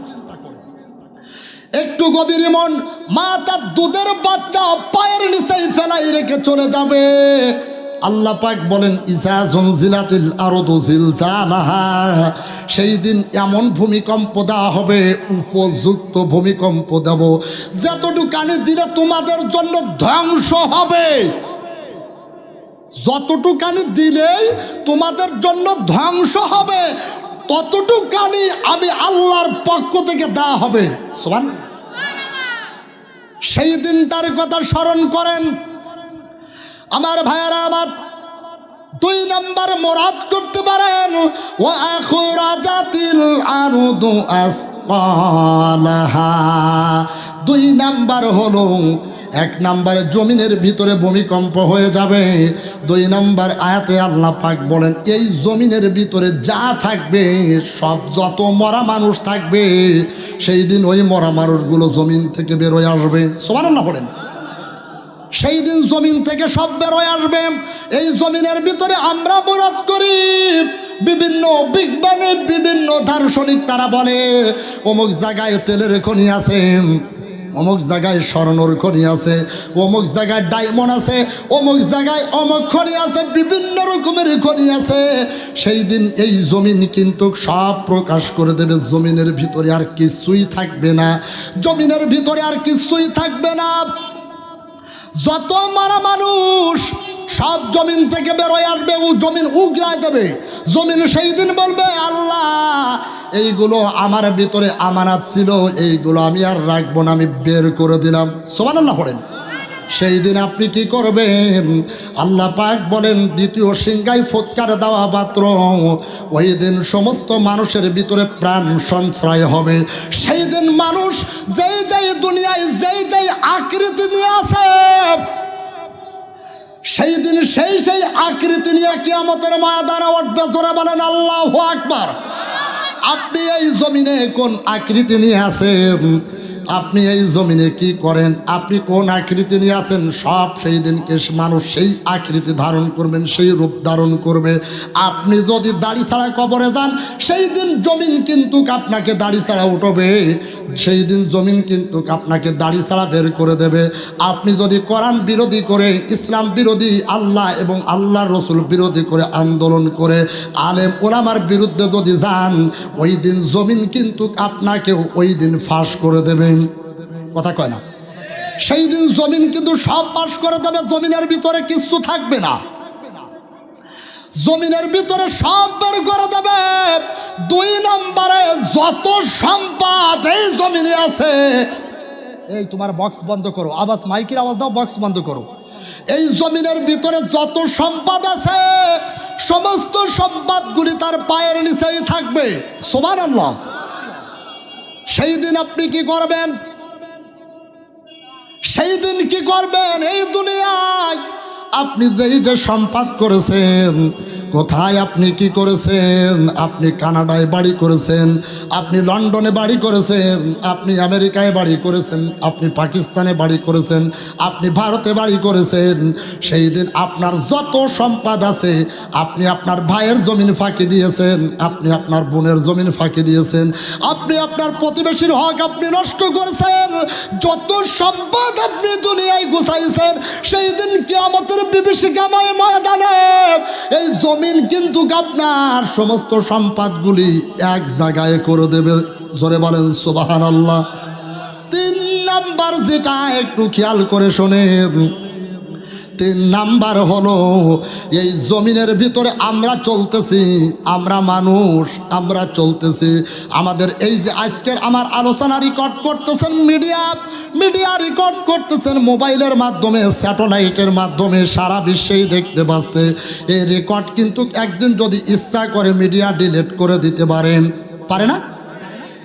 একটু গভীর মন। মা তার দুধের বাচ্চা পায়ের নিচেই ফেলাই রেখে চলে যাবে। আল্লাহ পাক বলেন, ইজা জুলজিলাতিল আরদু জিলজালাহা, সেই দিন এমন ভূমিকম্প দেওয়া হবে, উপযুক্ত ভূমিকম্প দেব, যতটুকানি দিলে তোমাদের জন্য ধ্বংস হবে, যতটুকানি দিলেই তোমাদের জন্য ধ্বংস হবে। ততটুকানি আমি আল্লাহর পক্ষ থেকে দেওয়া হবে। সুবহানাল্লাহ। সেই দিনটার কথা স্মরণ করেন আমার ভাইয়েরা। আমার 2 নাম্বার মুরাদ করতে পারেন, ওয়া আখরাজাতিল আরদু আসকালাহা। 2 নাম্বার হলো, 1 নাম্বারে জমিনের ভিতরে ভূমিকম্প হয়ে যাবে। 2 নাম্বার আয়াতে আল্লাহ পাক বলেন, এই জমিনের ভিতরে যা থাকবে সব, যত মরা মানুষ থাকবে, সেই দিন ওই মরা মানুষগুলো জমিন থেকে বের হয়ে আসবে। সুবহানাল্লাহ বলেন। সেই দিন জমিন থেকে সব বের হয়ে আসবে। এই জমিনের ভিতরে আমরা মুরাদ করি, বিভিন্ন বিজ্ঞানী, বিভিন্ন দার্শনিক তারা বলে অমুক জায়গায় তেলের খনি আছে, অমুক জায়গায় স্বর্ণর খনি আছে, অমুক জায়গায় ডায়মন্ড আছে, অমুক জায়গায় অমুক খনি আছে, বিভিন্ন রকমের খনি আছে। সেই দিন এই জমিন কিন্তু সব প্রকাশ করে দেবে। জমিনের ভিতরে আর কিছুই থাকবে না, জমিনের ভিতরে আর কিছুই থাকবে না। যত মারা মানুষ সব জমিন থেকে বের হয়ে আসবে, ও জমিন উগড়ায় দেবে। জমিন সেই দিন বলবে, আল্লাহ এইগুলো আমার ভিতরে আমানত ছিল, এইগুলো আমি আর রাখবো না, আমি বের করে দিলাম। সুবহানাল্লাহ পড়েন। সেই দিন আপনি কি করবেন? আল্লাহ পাক বলেন, দ্বিতীয় সিংহায় ফুৎকার দেওয়া মাত্র ওই দিন সমস্ত মানুষের ভিতরে প্রাণ সঞ্চয় হবে। সেই দিন মানুষ যেই যেই দুনিয়ায় যেই যেই আকৃতি নিয়ে আছে, সেই দিন সেই সেই আকৃতি নিয়ে কিয়ামতের ময়দানে উঠবে। জোরে বলেন আল্লাহু আকবার। আপনি এই জমিনে কোন আকৃতি নিয়ে আছেন, আপনি এই জমিনে কি করেন, আপনি কোন আকৃতি নিয়ে আছেন, সব সেই দিনকে মানুষ সেই আকৃতি ধারণ করবেন, সেই রূপ ধারণ করবে। আপনি যদি দাড়ি ছাড়া কবরে যান, সেই দিন জমিন কিন্তু আপনাকে দাড়ি ছাড়া উঠবে, সেই দিন জমিন কিন্তু আপনাকে দাড়ি ছাড়া বের করে দেবে। আপনি যদি কোরআন বিরোধী করে, ইসলাম বিরোধী, আল্লাহ এবং আল্লাহর রসুল বিরোধী করে আন্দোলন করে আলেম ওলামার বিরুদ্ধে যদি যান, ওই দিন জমিন কিন্তু আপনাকেও ওই দিন ফাঁস করে দেবে। কথা কয় না? সেই দিন জমিন কিন্তু সব পাশ করে দেবে, জমিনের ভিতরে কিছু থাকবে না, জমিনের ভিতরে সব বের করে দেবে। 2 নম্বরে যত সম্পদ এই জমিনে আছে, এই তোমার বক্স বন্ধ করো, আওয়াজ, মাইকের আওয়াজ দাও, বক্স বন্ধ করো। এই জমিনের ভিতরে যত সম্পদ আছে, সমস্ত সম্পদগুলি তার পায়ের নিচেই থাকবে। সুবহানাল্লাহ। সেই দিন আপনি কি করবেন? সেই দিন কি করবেন? এই দুনিয়ায় আপনি যেই যে সম্পদ করেছেন, কোথায় আপনি কি করেছেন? আপনি কানাডায় বাড়ি করেছেন, আপনি লন্ডনে বাড়ি করেছেন, আপনি আমেরিকায় বাড়ি করেছেন, আপনি পাকিস্তানে বাড়ি করেছেন, আপনি ভারতে বাড়ি করেছেন। সেই দিন আপনার যত সম্পদ আছে, আপনি আপনার ভাইয়ের জমিন ফাঁকি দিয়েছেন, আপনি আপনার বোনের জমিন ফাঁকি দিয়েছেন, আপনি আপনার প্রতিবেশীর হক আপনি নষ্ট করেছেন, যত সম্পদ আপনি দুনিয়ায় গুছাইছেন, সেই দিন কিয়ামতের বিভীষিকাময় ময়দানে এই জমিন কিন্তু আপনার সমস্ত সম্পদগুলি এক জায়গায় করে দেবে। জোরে বলেন সুবহানাল্লাহ। 3 নাম্বার যেটা একটু খেয়াল করে শোনেন, 3 নাম্বার হলো, এই জমিনের ভিতরে আমরা চলতেছি, আমরা মানুষ, আমরা চলতেছি। আমাদের এই যে আজকের আমার আলোচনা রেকর্ড করতেছেন মিডিয়া রেকর্ড করতেছেন, মোবাইলের মাধ্যমে, স্যাটেলাইটের মাধ্যমে সারা বিশ্বেই দেখতে পাচ্ছে। এই রেকর্ড কিন্তু একদিন যদি ইচ্ছা করে মিডিয়া ডিলিট করে দিতে পারে না?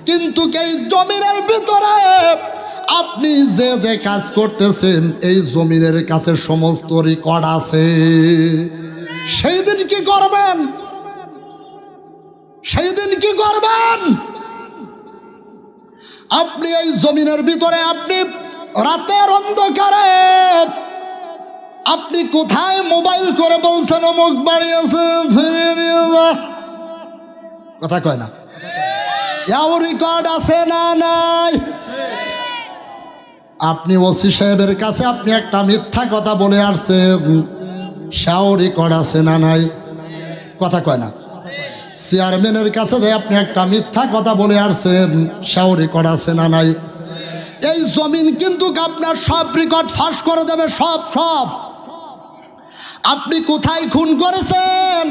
কিন্তু এই জমিনের ভিতরে আপনি যে যে কাজ করতেছেন, এই জমিনের কাছে সমস্ত রেকর্ড আছে। সেই দিন কি করবেন? সেই দিন কি করবেন? আপনি এই জমিনের ভিতরে, আপনি রাতের অন্ধকারে আপনি কোথায় মোবাইল করে বলছেন অমুক বাড়ি আছে, কথা কয় না? এও রেকর্ড আছে না নাই? আপনি ওসি সাহেবের কাছে আপনি একটা মিথ্যা কথা বলে আসছেন, সেও রেকর্ড আছে না নাই? কথা কয় না? চেয়ারম্যানের কাছে যে আপনি একটা মিথ্যা কথা বলে আসছেন, সেও রেকর্ড আছে না নাই? এই জমিন কিন্তু আপনার সব রেকর্ড ফাঁস করে দেবে, সব। আপনি কোথায় খুন করেছেন,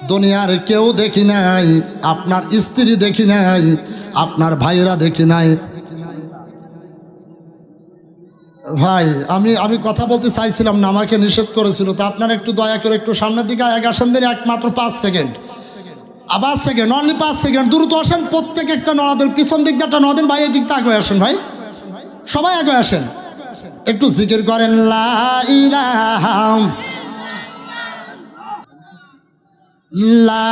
দুনিয়ার কেউ দেখি নাই, আপনার স্ত্রী দেখি নাই, আপনার ভাইরা দেখি নাই। ভাই আমি কথা বলতে চাইছিলাম না, আমাকে নিষেধ করেছিল। তো আপনারা একটু দয়া করে একটু সামনের দিকে আগে আসেন দিন, একমাত্র 5 সেকেন্ড, আবার সেকেন্ড, অনলি 5 সেকেন্ড, দ্রুত আসেন। প্রত্যেকে একটা নড়া দেন, পিছন দিকটা একটা নড়া দেন। ভাই এই দিকটা আগে আসেন, ভাই সবাই আগে আসেন, একটু জিকির করেন লা ইলাহা লা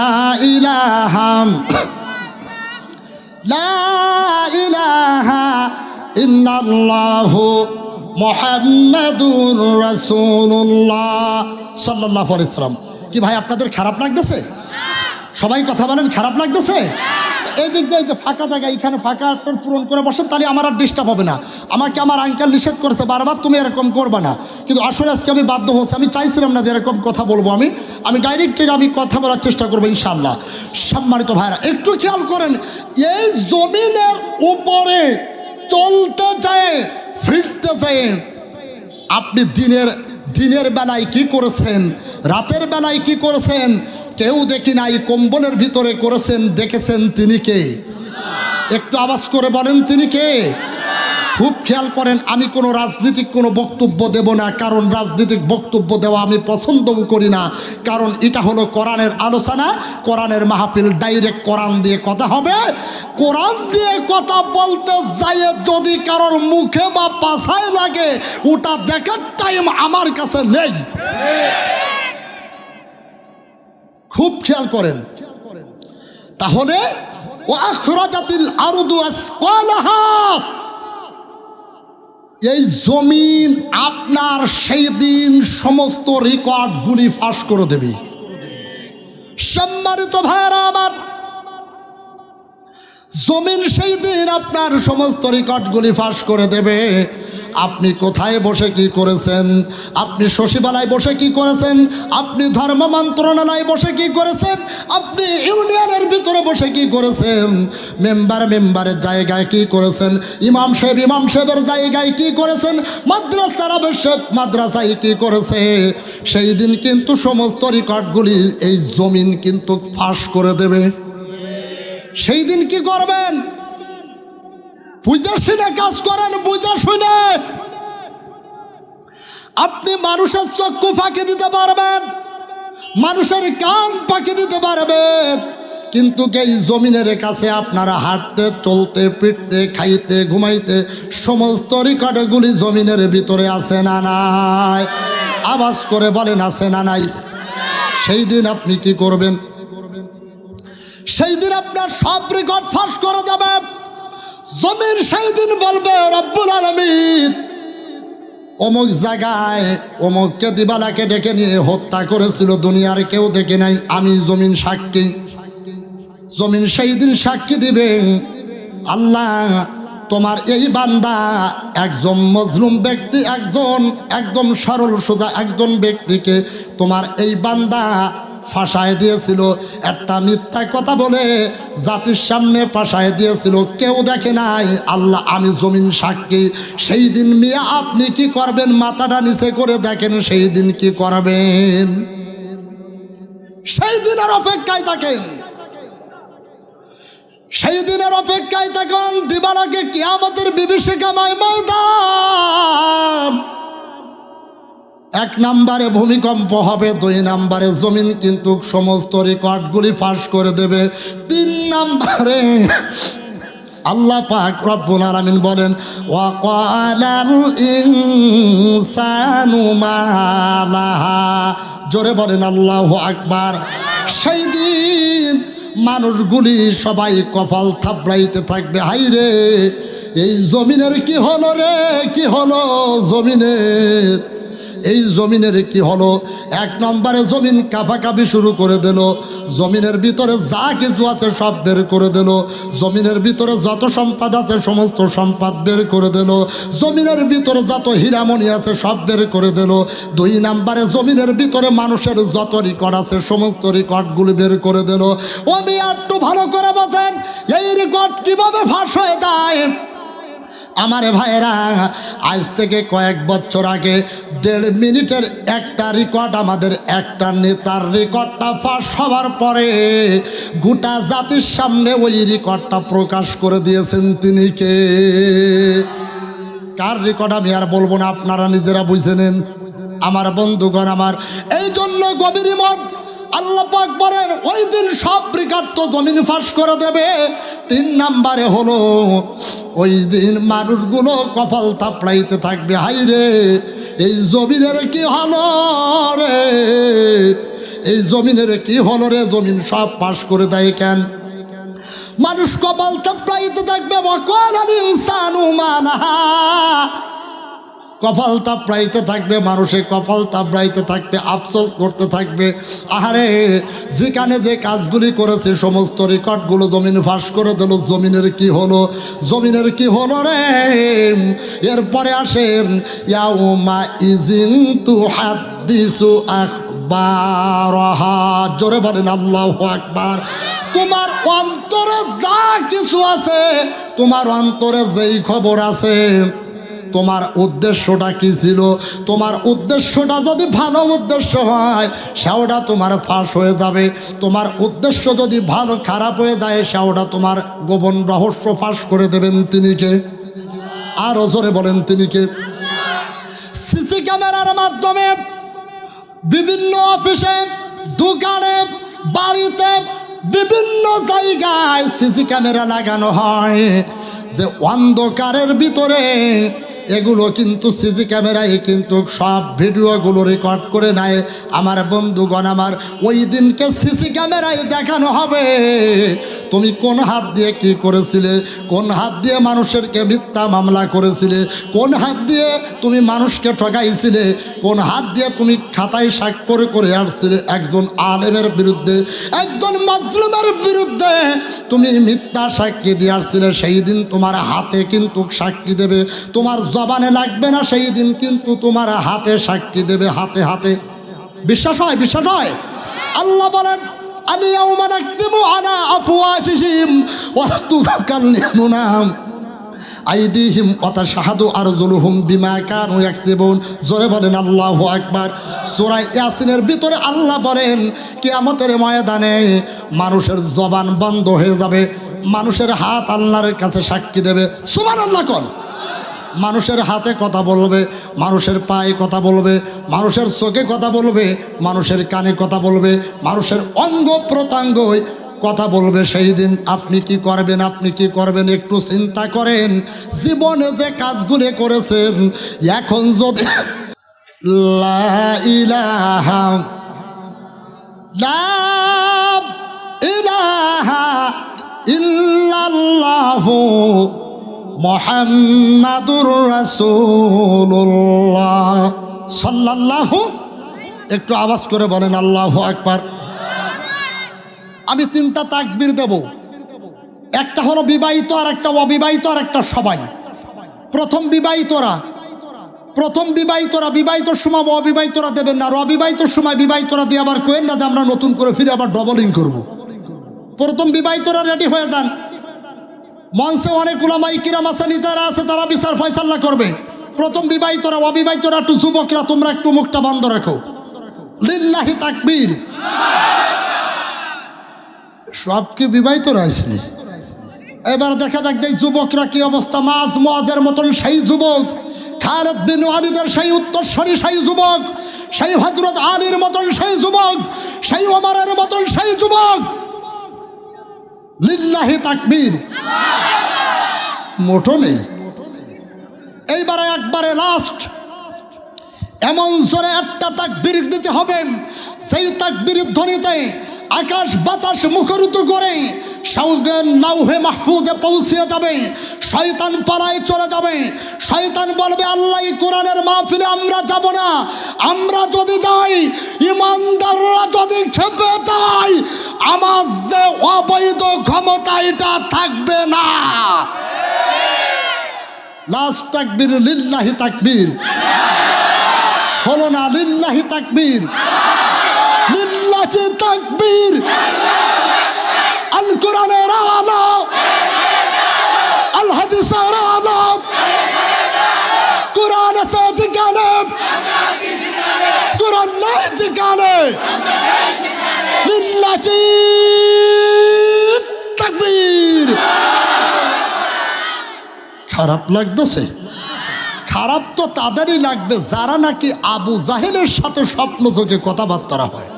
ইলাহা লা ইলাহা ইল্লাল্লাহু মুহাম্মাদুর রাসূলুল্লাহ সাল্লাল্লাহু আলাইহি ওয়াসাল্লাম। কি ভাই আপনাদের খারাপ লাগতেছে? সবাই কথা বলেন, খারাপ লাগতেছে? এই দিক দিয়ে যে ফাঁকা জায়গা, এখানে ফাঁকা পূরণ করে বসেন, তাহলে আমার আর ডিস্টার্ব হবে না। আমাকে আমার আঙ্কেল নিষেধ করেছে বারবার, তুমি এরকম করবে না, কিন্তু আসলে আজকে আমি বাধ্য হচ্ছি। আমি চাইছিলাম না যে এরকম কথা বলবো, আমি ডাইরেক্টলি আমি কথা বলার চেষ্টা করবো ইনশাআল্লাহ। সম্মানিত ভাইরা একটু খেয়াল করেন, এই জমিনের উপরে চলতে যায় ফিরতে যায়, আপনি দিনের বেলায় কি করেছেন, রাতের বেলায় কি করেছেন, কেউ দেখি নাই, কম্বলের ভিতরে করেছেন, দেখেছেন তিনি কে? একটু আওয়াজ করে বলেন তিনি কে? খুব খেয়াল করেন, আমি কোনো রাজনৈতিক কোনো বক্তব্য দেব না, কারণ রাজনৈতিক বক্তব্য দেওয়া আমি পছন্দও করি না। কারণ এটা হলো কোরআনের আলোচনা, কোরআনের মাহফিল, ডাইরেক্ট কোরআন দিয়ে কথা হবে। কোরআন দিয়ে কথা বলতে যায় যদি কারোর মুখে বা পাছায় লাগে, ওটা দেখার টাইম আমার কাছে নেই। খুব খেয়াল করেন। তাহলে ও আখরাজাতিল আরদু আসকালাহা, এই জমিন আপনার সেই দিন সমস্ত রেকর্ডগুলি ফাঁস করে দেবে। সম্মানিত ভাইরা আমার, জমিন সেই দিন আপনার সমস্ত রেকর্ডগুলি ফাঁস করে দেবে। আপনি কোথায় বসে কি করেছেন, আপনি সচিবালয়ে বসে কি করেছেন, আপনি ধর্ম মন্ত্রণালয়ে বসে কি করেছেন, আপনি ইউনিয়নের ভিতরে বসে কি করেছেন, মেম্বারের জায়গায় কি করেছেন, ইমাম সাহেবের জায়গায় কি করেছেন, মাদ্রাসায় কি করেছে, সেই দিন কিন্তু সমস্ত রেকর্ডগুলি এই জমিন কিন্তু ফাঁস করে দেবে। সেই দিন কি করবেন? বুঝে শুনে কাজ করেন, বুঝে শুনে। আপনি মানুষের চক্ষু ফাঁকি দিতে পারবেন, মানুষের কান ফাঁকি দিতে পারবেন, কিন্তু এই জমিনের কাছে আপনারা হাঁটতে, চলতে, পিটতে, খাইতে, ঘুমাইতে সমস্ত রেকর্ডগুলি জমিনের ভিতরে আছে না নাই? আওয়াজ করে বলেন আছে না নাই? সেই দিন আপনি কি করবেন? সেই দিন আপনার সব রেকর্ড ফাঁস করে দেবে জমিন। সেই দিন বলবে রব্বুল আলামিন অমুক জায়গায় অমুককে দিবালাকে ডেকে নিয়ে হত্যা করেছিল, দুনিয়ার কেউ দেখে নাই, আমি জমিন সাক্ষী। জমিন সেই দিন সাক্ষী দিবে, আল্লাহ তোমার এই বান্দা একজন মজলুম ব্যক্তি, একদম সরল সোজা একজন ব্যক্তিকে তোমার এই বান্দা ফাঁসায় দিয়েছিল, একটা মিথ্যা কথা বলে জাতির সামনে ফাঁসায় দিয়েছিল, কেউ দেখে নাই, আল্লাহ আমি জমিন সাক্ষী। সেই দিন মিয়া আপনি কি করবেন? মাথাটা নিচে করে দেখেন সেই দিন কি করবেন। সেই দিনের অপেক্ষায় থাকেন, সেই দিনের অপেক্ষায় থাকুন। দিবালাকে কিয়ামতের বিভীষিকাময় ময়দান। 1 নম্বরে ভূমিকম্প হবে, 2 নম্বরে জমিন কিন্তু সমস্ত রেকর্ডগুলি ফাঁস করে দেবে, 3 নম্বরে আল্লাহ পাক রব্বুল আলামিন বলেন ওয়া ক্বালাল ইনসানু মা লাহা। জোরে বলেন আল্লাহু আকবার। সেই দিন মানুষগুলি সবাই কপাল থাপড়াইতে থাকবে, হাইরে এই জমিনের কি হলো রে, কি হলো জমিনের, এই জমিনের কি হলো। 1 নম্বরে জমিন কাঁপাকাঁপি শুরু করে দিল, জমিনের ভিতরে যা কিছু আছে সব বের করে দিল, জমিনের ভিতরে যত সম্পদ আছে সমস্ত সম্পদ বের করে দিল, জমিনের ভিতরে যত হীরামণি আছে সব বের করে দিল। 2 নম্বরে জমিনের ভিতরে মানুষের যত রেকর্ড আছে সমস্ত রেকর্ডগুলি বের করে দিল। আমি একটু ভালো করে বোঝেন এই রেকর্ড কিভাবে ফাঁস হয়ে যায়। আমার ভাইয়েরা, আজ থেকে কয়েক বছর আগে 1.5 মিনিটের একটা রেকর্ড, আমাদের একটা নেতার রেকর্ডটা ফাঁস হওয়ার পরে গোটা জাতির সামনে ওই রেকর্ডটা প্রকাশ করে দিয়েছেন। তিনি কে? কার রেকর্ড আমি আর বলবো না, আপনারা নিজেরা বুঝে নেন। আমার বন্ধুগণ, আমার এই জন্য গভীর মত আল্লাহ পাক বলেন ওই দিন সব রেকর্ড তো জমিন ফাঁস করে দেবে। 3 নম্বরে হলো ওই দিন মানুষগুলো কপাল থাপড়াইতে থাকবে, হাই রে এই জমিনের কি হলো রে, এই জমিনের কি হলো রে, জমিন সব পাশ করে দেয় কেন? মানুষ কপাল থাপড়াইতে থাকবে, ওয়াকালাল ইনসানু মা লাহা, কপাল তাপড়াইতে থাকবে, মানুষে কপাল তাপড়াইতে থাকবে, আফসোস করতে থাকবে, আহারে যেখানে যে কাজগুলি করেছে সমস্ত রেকর্ডগুলো জমিন ফাঁস করে দিল, জমিনের কি হলো, জমিনের কি হলো রে। এরপরে আসেন ইয়াউমা ইজিন তুহাদ্দিসু আখবারাহা, জোরে বলেন আল্লাহু আকবার। তোমার অন্তরে যা কিছু আছে, তোমার অন্তরে যেই খবর আছে, তোমার উদ্দেশ্যটা কি ছিল, তোমার উদ্দেশ্যটা যদি ভালো উদ্দেশ্য হয় সেওটা তোমার ফাঁস হয়ে যাবে, তোমার উদ্দেশ্য যদি ভালো খারাপ হয়ে যায় সেওটা তোমার গোপন রহস্য ফাঁস করে দেবেন। তিনি কে? আরো জোরে বলেন তিনি কে? সিসি ক্যামেরার মাধ্যমে বিভিন্ন অফিসে, দোকানে, বাড়িতে, বিভিন্ন জায়গায় সিসি ক্যামেরা লাগানো হয়, যে অন্ধকারের ভিতরে এগুলো কিন্তু সিসি ক্যামেরায় কিন্তু সব ভিডিওগুলো রেকর্ড করে নেয়। আমার বন্ধুগণ, আমার ওই দিনকে সিসি ক্যামেরায় দেখানো হবে তুমি কোন হাত দিয়ে কি করেছিলে, কোন হাত দিয়ে মানুষেরকে মিথ্যা মামলা করেছিলে, কোন হাত দিয়ে তুমি মানুষকে ঠকাইছিলে, কোন হাত দিয়ে তুমি খাতায় স্বাক্ষর করে আসছিলে একজন আলেমের বিরুদ্ধে, একজন মাজলুমের বিরুদ্ধে তুমি মিথ্যা সাক্ষী দিয়ে আসছিলে। সেই দিন তোমার হাতে কিন্তু সাক্ষী দেবে, তোমার জবানে লাগবে না, সেই দিন কিন্তু তোমার হাতে সাক্ষী দেবে, হাতে হাতে। বিশ্বাস হয়? বিশ্বাস হয়? আল্লাহ বলেন আলিয়াউমা নাকতিমু আলা আফওয়াহিহিম ওয়া তুকাল্লিমুনা আইদিহিম ওয়া তাশহাদু আরজুলুহুম বিমা কানু ইয়াকসিবুন। জোরে বলেন আল্লাহু আকবার। সূরা ইয়াসিনের ভিতরে আল্লাহ বলেন কিয়ামতের ময়দানে মানুষের জবান বন্ধ হয়ে যাবে, মানুষের হাত আল্লাহর কাছে সাক্ষী দেবে। সুবহানাল্লাহ কোন? মানুষের হাতে কথা বলবে, মানুষের পায়ে কথা বলবে, মানুষের চোখে কথা বলবে, মানুষের কানে কথা বলবে, মানুষের অঙ্গ প্রত্যঙ্গ কথা বলবে। সেই দিন আপনি কি করবেন, আপনি কি করবেন একটু চিন্তা করেন। জীবনে যে কাজগুলো করেছেন, এখন যদি লা ইলাহা ইল্লাল্লাহু মুহাম্মাদুর রাসূলুল্লাহ সাল্লাল্লাহু, একটু আওয়াজ করে বলেন আল্লাহু আকবার। আমি 3টা তাকবীর দেব, একটা হলো বিবাহিত, আর একটা অবিবাহিত, আর একটা সবাই। প্রথম বিবাহিতরা, বিবাহিতর সময় অবিবাহিতরা দেবেন না, আর অবিবাহিতর সময় বিবাহিতরা দিয়ে আবার কোয়েন না যে আমরা নতুন করে ফিরে আবার ডবলিং করব। প্রথম বিবাহিতরা রেডি হয়ে যান। মঞ্চে অনেক উলামায়ে কিরাম আছেন, যারা আছে তারা বিচার ফয়সালা করবে। প্রথম বিবাহিতরা, অবিবাহিতরা, একটু যুবকরা তোমরা একটু মুখটা বন্ধ রাখো। লিল্লাহি তাকবীর। সব কি বিবাহিতরা আসেনি? এবার দেখা যাক এই যুবকরা কি অবস্থা। মাজ মুআজের মতন সেই যুবক, খালিদ বিন ওয়ালিদের সেই উত্তরসূরি সেই যুবক, সেই হযরত আলীর মতন সেই যুবক, সেই ওমরের মতন সেই যুবক। লিল্লাহি তাকবীর। মোটো নেই। এইবারে একবারে লাস্ট এমন জোরে একটা তাকবীর দিতে হবে, সেই তাকবীরের ধ্বনিতে আকাশ বাতাস মুখরিত করে লাউহে মাহফুজে পৌঁছে যাবে। শয়তান পালায় চলে যাবে। শয়তান বলবে আল্লাহ কোরআনের মাহফিলে আমরা যাব না, আমরা যদি যাই, ইমানদাররা যদি খেপে যায়, আমার যে অবৈধ ক্ষমতা এটা থাকবে না। লাস্ট তাকবীর লিল্লাহি তাকবীর হলো না? লিল্লাহি তাকবীর, লিল্লাহি তাকবীর। আল কোরআনের আলো, আল হাদিসের আলো, খারাপ লাগতেছে? খারাপ তো তাদেরই লাগবে যারা নাকি আবু জাহেলের সাথে স্বপ্ন যোগে কথাবার্তা হয়।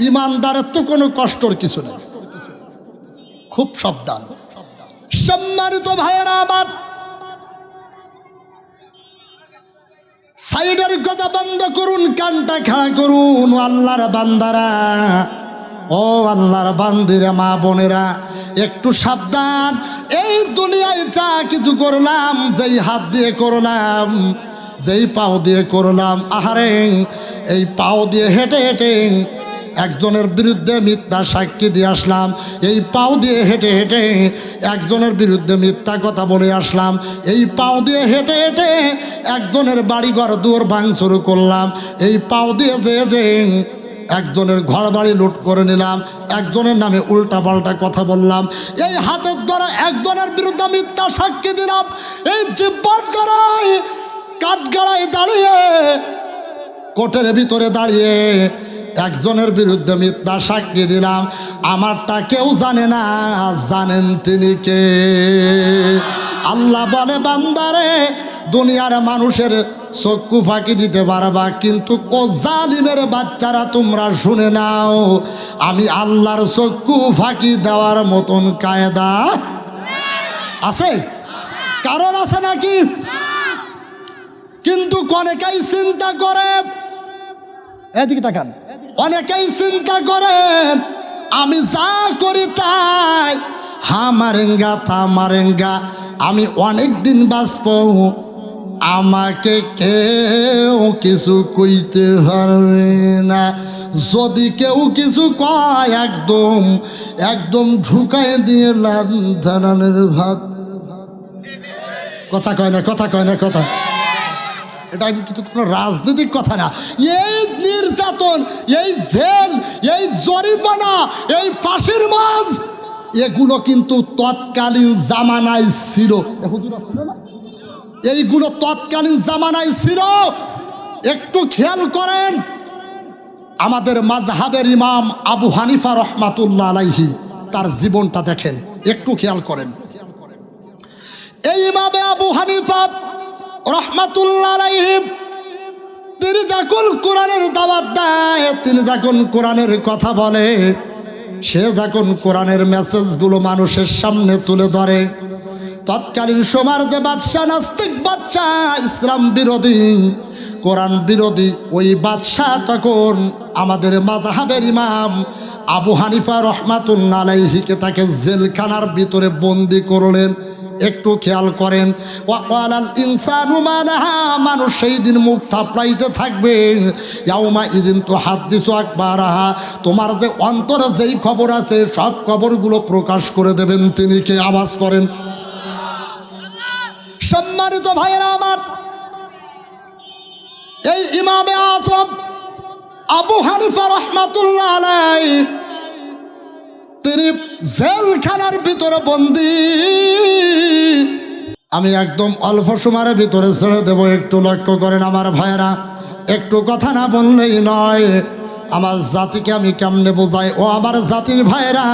ইমানদারের তো কোনো কষ্টর কিছু নেই, খুব সাবধান। সম্মানিত ভাইয়েরা, আবার সাইডের কথা বন্ধ করুন, কানটা খাড়া করুন। ও আল্লাহর বান্দারা, ও আল্লাহর বান্দিরা, মা বোনেরা, একটু সাবধান। এই দুনিয়ায় যা কিছু করলাম, যেই হাত দিয়ে করলাম, যেই পাও দিয়ে করলাম, আহারে এই পাও দিয়ে হেঁটে হেঁটে একজনের বিরুদ্ধে মিথ্যা সাক্ষী দিয়ে আসলাম, এই পাও দিয়ে হেঁটে হেঁটে একজনের বিরুদ্ধে মিথ্যা কথা বলে আসলাম, এই পাও দিয়ে হেঁটে হেঁটে একজনের বাড়িঘর দুয়ার ভাঙচুর করলাম, এই পাও দিয়ে যে একজনের ঘর বাড়ি লুট করে নিলাম, একজনের নামে উল্টা পাল্টা কথা বললাম, এই হাতের দ্বারা একজনের বিরুদ্ধে মিথ্যা সাক্ষী দিলাম, এই জিহ্বার দ্বারায় কাঠগড়ায় দাঁড়িয়ে কোটের ভিতরে দাঁড়িয়ে একজনের বিরুদ্ধে মিথ্যা সাক্ষী দিলাম। আমারটা কেউ জানে না, জানেন তিনি কে? আল্লাহ বলে, বান্দারে দুনিয়ার মানুষের চক্ষু ফাঁকি দিতে পারবা, কিন্তু ও জালিমের বাচ্চারা তোমরা শুনে নাও, আমি আল্লাহর চক্ষু ফাঁকি দেওয়ার মতন কায়দা আছে? কারণ আছে নাকি? কিন্তু অনেকেই চিন্তা করে, এদিকে তাকান, অনেকেই চিন্তা করেন আমি যা করি তাই হামারেঙ্গা তা মারেঙ্গা, আমি অনেক দিন বাঁচব, আমাকে কেউ কিছু কইতে পারবে না। যদি কেউ কিছু কয় একদম একদম ঢুকায় দিয়ে লাঞ্ছনার ভাত। কথা কয় না, কথা কয় না, কথা। এটা কিন্তু কোনো রাজনৈতিক কথা না। এই নির্যাতন, এই জেল, এই জরিমানা, এই ফাঁসির মাঝ, এগুলো কিন্তু তৎকালীন জামানায় ছিল। এইগুলো তৎকালীন জামানায় ছিল। একটু খেয়াল করেন, আমাদের মাযহাবের ইমাম আবু হানিফা রহমাতুল্লাহ আলাইহি তার জীবনটা দেখেন, একটু খেয়াল করেন। এই ইমামে আবু হানিফা রহমাতুল্লাহ আলাইহি তিনি যখন কোরআনের দাওয়াত দেয়, তিনি যখন কোরআনের কথা বলে, সে যখন কোরআনের মেসেজগুলো মানুষের সামনে তুলে ধরে, তৎকালীন সময়ের যে বাদশাহ, নাস্তিক বাদশাহ, ইসলাম বিরোধী, কোরআন বিরোধী, ওই বাদশাহ তখন আমাদের মাযহাবের ইমাম আবু হানিফা রহমাতুল্লাহ আলাইহিকে তাকে জেলখানার ভিতরে বন্দি করলেন। একটু খেয়াল করেন, ওয়াকালাল ইনসানু মা লাহা, মানুষ সেই দিন মুখ থাপড়াইতে থাকবে, ইয়াউমা ইযিন তুহাদ্দিসু আকবারাহা, তোমার যে অন্তরে যেই খবর আছে সব খবরগুলো প্রকাশ করে দেবেন তিনি কে? আওয়াজ করেন। সম্মানিত ভাইয়েরা আমার, এই ইমামে আযম আবু হানিফা রহমাতুল্লাহ আলাইহি তিনি জেলখানার ভিতরে বন্দী। আমি একদম অল্প সময়ের ভিতরে ছেড়ে দেব, একটু লক্ষ্য করেন আমার ভাইয়েরা, একটু কথা না বললেই নয়। আমার জাতিকে আমি কেমনে বোঝাই? ও আমার জাতির ভাইয়েরা,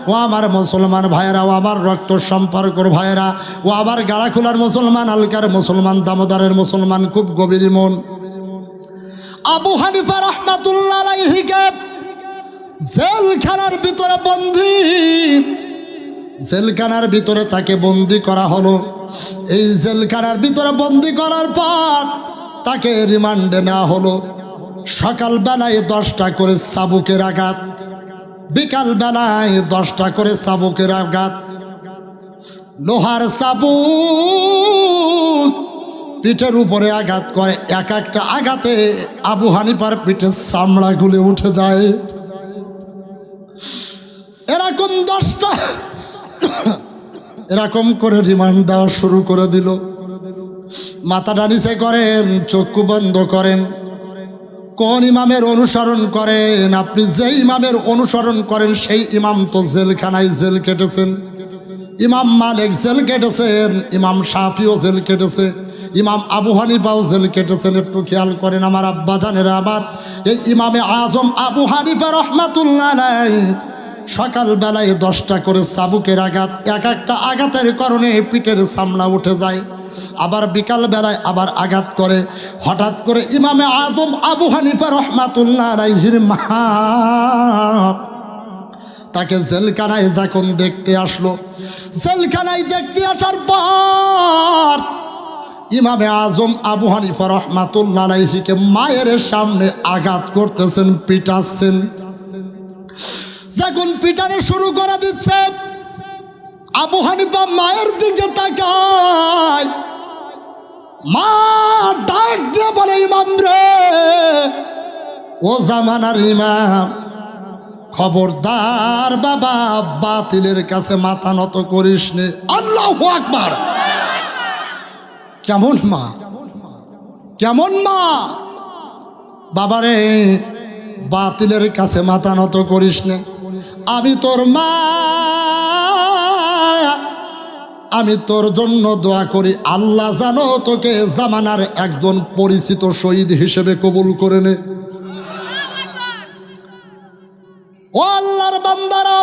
ও আমার মুসলমান ভাইয়েরা, ও আমার রক্ত সম্পর্কর ভাইয়েরা, ও আমার গাড়াখোলার মুসলমান, আলকার মুসলমান, দামোদরের মুসলমান, খুব গভীর মন। আবু হানিফা রহমাতুল্লাহ আলাইহিকে জেলখানার ভিতরে বন্দী, জেলখানার ভিতরে তাকে বন্দি করা হলো। এই জেলখানার ভিতরে বন্দি করার পর তাকে রিমান্ডে নেওয়া হলো। সকালবেলায় 10টা করে চাবুকের আঘাত, বিকালবেলায় 10টা করে চাবুকের আঘাত, লোহার চাবুক পিঠের উপরে আঘাত করে। এক একটা আঘাতে আবু হানিফার পিঠের চামড়া গুলে উঠে যায়। এরকম 10টা এরকম করে রিমান্ড দেওয়া শুরু করে দিল। মাথাটা নিচে করেন, চক্ষু বন্ধ করেন। কোন ইমামের অনুসরণ করেন? আপনি যে ইমামের অনুসরণ করেন সেই ইমাম তো জেলখানায় জেল কেটেছেন। ইমাম মালিক জেল কেটেছেন, ইমাম শাফিও জেল কেটেছে, ইমাম আবু হানিফাও জেল কেটেছেন। একটু খেয়াল করেন আমার আব্বা জানেরা, আবার এই ইমামে আজম আবু হানিফা রহমাতুল্লাহ আলাইহি সকালবেলায় 10টা করে চাবুকের আঘাত, এক একটা আঘাতের কারণে পিঠের চামড়া উঠে যায়। আবার বিকালবেলায় আবার আঘাত করে। হঠাৎ করে ইমামে আজম আবু হানিফা রহমাতুল্লাহ আলাইহির মা তাকে জেলখানায় যখন দেখতে আসলো, জেলখানায় দেখতে আসার পর ইমামে আজম আবু হানিফা রহমাতুল্লাহ আলাইহিকে মায়ের সামনে আঘাত করতেছেন, পিটাচ্ছেন। যখন পিটানো শুরু করে দিচ্ছে, আবু হানিফা মায়ের দিকে তাকায়, মা ডাক দিয়ে বলে, ইমাম রে, ও জামানার ইমাম, খবরদার বাবা, বাতিলের কাছে মাথা নত করিস নে। আল্লাহু আকবার। কেমন মা, কেমন মা! বাবারে, বাতিলের কাছে মাথা নত করিস নে। আমি তোর মা, আমি তোর জন্য দোয়া করি, আল্লাহ জানো তোকে জামানার একজন পরিচিত শহীদ হিসেবে কবুল করে নে। ও আল্লাহর বান্দারা,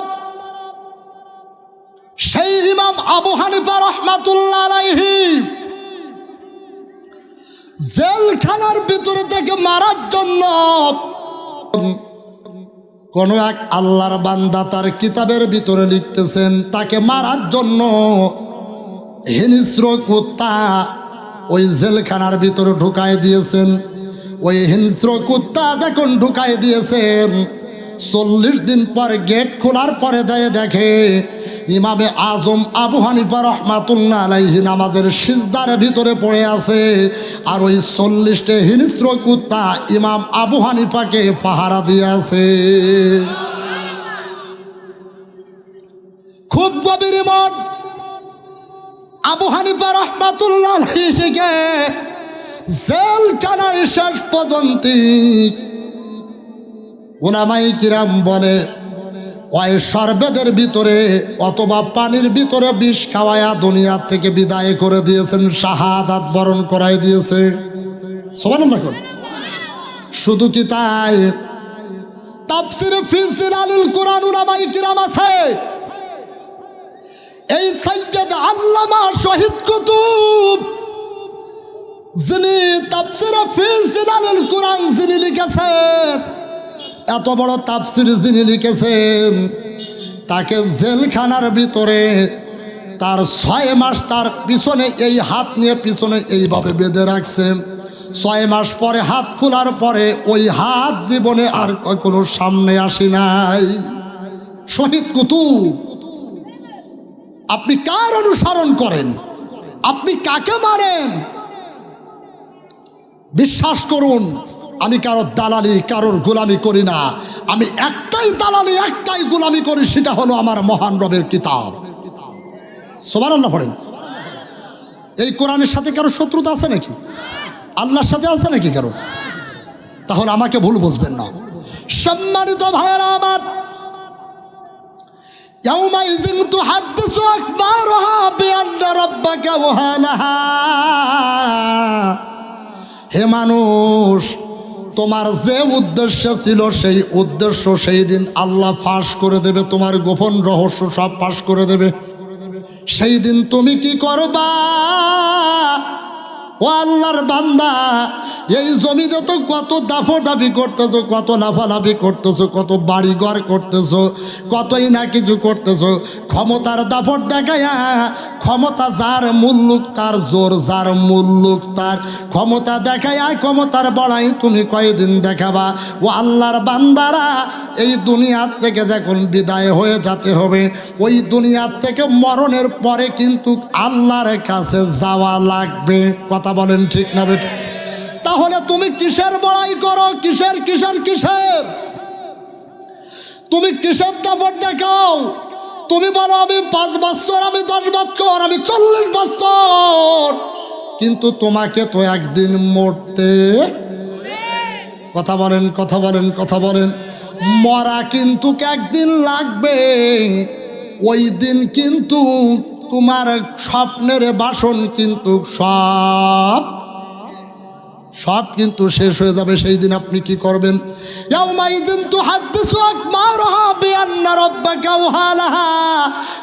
সেই ইমাম আবু হানিফা রহমাতুল্লাহ আলাইহি জেলখানার ভিতরে থেকে মারার জন্য কোন এক আল্লাহর বান্দা তার কিতাবের ভিতরে লিখতেছেন, তাকে মারার জন্য হিংস্র কুত্তা ওই জেলখানার ভিতরে ঢুকায় দিয়েছেন। ওই হিংস্র কুত্তা যখন ঢুকায় দিয়েছেন, 40 দিন পর গেট খোলার পরে দেখে ইমামে আজম আবু হানিফা রহমাতুল্লাহ আলাইহি নামাজের সিজদার ভিতরে পড়ে আছে। আর ওই 40টা হিংস্র কুত্তা ইমাম আবু হানিফাকে পাহারা দিয়ে আছে। খুব গভীর মত আবু হানিফা রহমাতুল্লাহ আলাইহিকে জেলখানার শেষ পর্যন্ত উলামাই কিরাম বলে, ওই শরবতের ভিতরে অথবা পানির ভিতরে বিষ খাওয়ায়া দুনিয়া থেকে বিদায় করে দিয়েছেন, শাহাদাত বরণ করাই দিয়েছে। সুবহানাল্লাহ। শুধু কি তাই, তাফসীরে ফি জিলালিল কুরআন উলামাই কিরাম আছে, এই সাইয়্যিদ আল্লামা শহীদ কুতুব যিনি তাফসীরে ফি জিলালিল কুরআন যিনি লিখেছেন, এত বড় তাফসীর যিনি লিখেছেন, তাকে জেলখানার ভিতরে তার 6 মাস তার পিছনে এই হাত নিয়ে পিছনে এইভাবে বেঁধে রাখছেন। 6 মাস পরে হাত খোলার পরে ওই হাত জীবনে আর কোনো সামনে আসে নাই। শহীদ কুতুব, আপনি কার অনুসরণ করেন? আপনি কাকে মারেন? বিশ্বাস করুন, আমি কারোর দালালি, কারোর গোলামি করি না। আমি একটাই দালালি, একটাই গোলামি করি, সেটা হলো আমার মহান রবের কিতাব। সুবহানাল্লাহ পড়েন। এই কোরআনের সাথে কারো শত্রুতা আছে নাকি? আল্লাহর সাথে আছে নাকি কারো? তাহলে আমাকে ভুল বুঝবেন না। সম্মানিত ভাইয়েরা আমার, ইয়াউমাইযিন তুহাদ্দিসু আখবারুহা বিআন্না রাব্বাকা ওয়াহালাহা। হে মানুষ, তোমার যে উদ্দেশ্য ছিল সেই উদ্দেশ্য সেই দিন আল্লাহ ফাঁস করে দেবে, তোমার গোপন রহস্য সব ফাঁস করে দেবে। সেই দিন তুমি কি করবা? ও আল্লাহর বান্দা, এই জমিতে তো কত দাফাদাফি করতেছো, কত লাফালাফি করতেছো, কত বাড়িঘর করতেছো, কতই না কিছু করতেছো। ক্ষমতার দাফট দেখায়া, ক্ষমতা যার মুল্লুক তার, জোর যার মুল্লুক তার, ক্ষমতা দেখায়া ক্ষমতার বড়াই তুমি কয়দিন দেখাবা? ও আল্লাহর বান্দারা, এই দুনিয়ার থেকে যখন বিদায় হয়ে যেতে হবে, ওই দুনিয়ার থেকে মরণের পরে কিন্তু আল্লাহর কাছে যাওয়া লাগবে। কথা বলেন ঠিক না বেটা? তাহলে তুমি কিসের বড়াই করো? কিসের কিসের কিসের? তুমি কিসের দাপট দেখাও? তুমি বলো আমি 5 বছর, আমি 10 বছর, আমি 40 বছর, কিন্তু তোমাকে তো একদিন মরতে। কথা বলেন, কথা বলেন, কথা বলেন। মরা কিন্তু একদিন লাগবে। ওই দিন কিন্তু তোমার স্বপ্নের বাসন কিন্তু সব সব কিন্তু শেষ হয়ে যাবে। সেই দিন আপনি কি করবেন? ইয়াউমাইযিন তুহাদ্দিসু আকবারুহা বিআন্না রাব্বাকা ওয়াহালাহা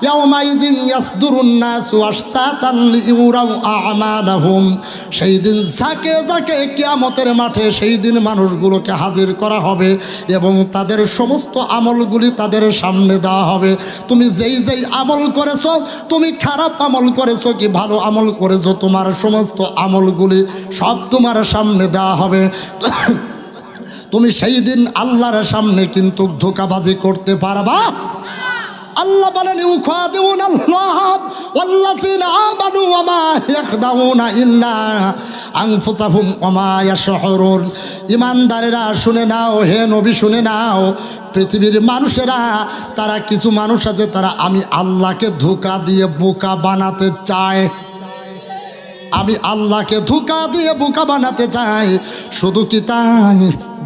ইয়াউমাইযিন ইয়াসদুরুন নাসু আশতাতান লিইউরাউ আমালাহুম। সেই দিন যাকে যাকে কিয়ামতের মাঠে সেই দিন মানুষগুলোকে হাজির করা হবে এবং তাদের সমস্ত আমলগুলি তাদের সামনে দেওয়া হবে। তুমি যেই যেই আমল করেছো, তুমি খারাপ আমল করেছো কি ভালো আমল করেছো, তোমার সমস্ত আমলগুলি সব তোমার সামনে দেওয়া হবে। তুমি সেই দিন আল্লাহর সামনে কিন্তু ধোঁকাবাজি করতে পারবা। আল্লাহ বলেন ইউখাদিউনাল্লাহ ওয়াল্লাযিনা আমানু ওয়া মা ইয়াখদাউনা ইল্লা আনফুসাহুম ওয়া মা ইয়াশউরুন। ঈমানদারেরা শুনে নাও, হে নবী শুনে নাও, পৃথিবীর মানুষেরা তারা কিছু মানুষ আছে তারা আমি আল্লাহকে ধোঁকা দিয়ে বোকা বানাতে চায়। আমি আল্লাহকে ধোঁকা দিয়ে বোকা বানাতে চাই। শুধু কি তাই,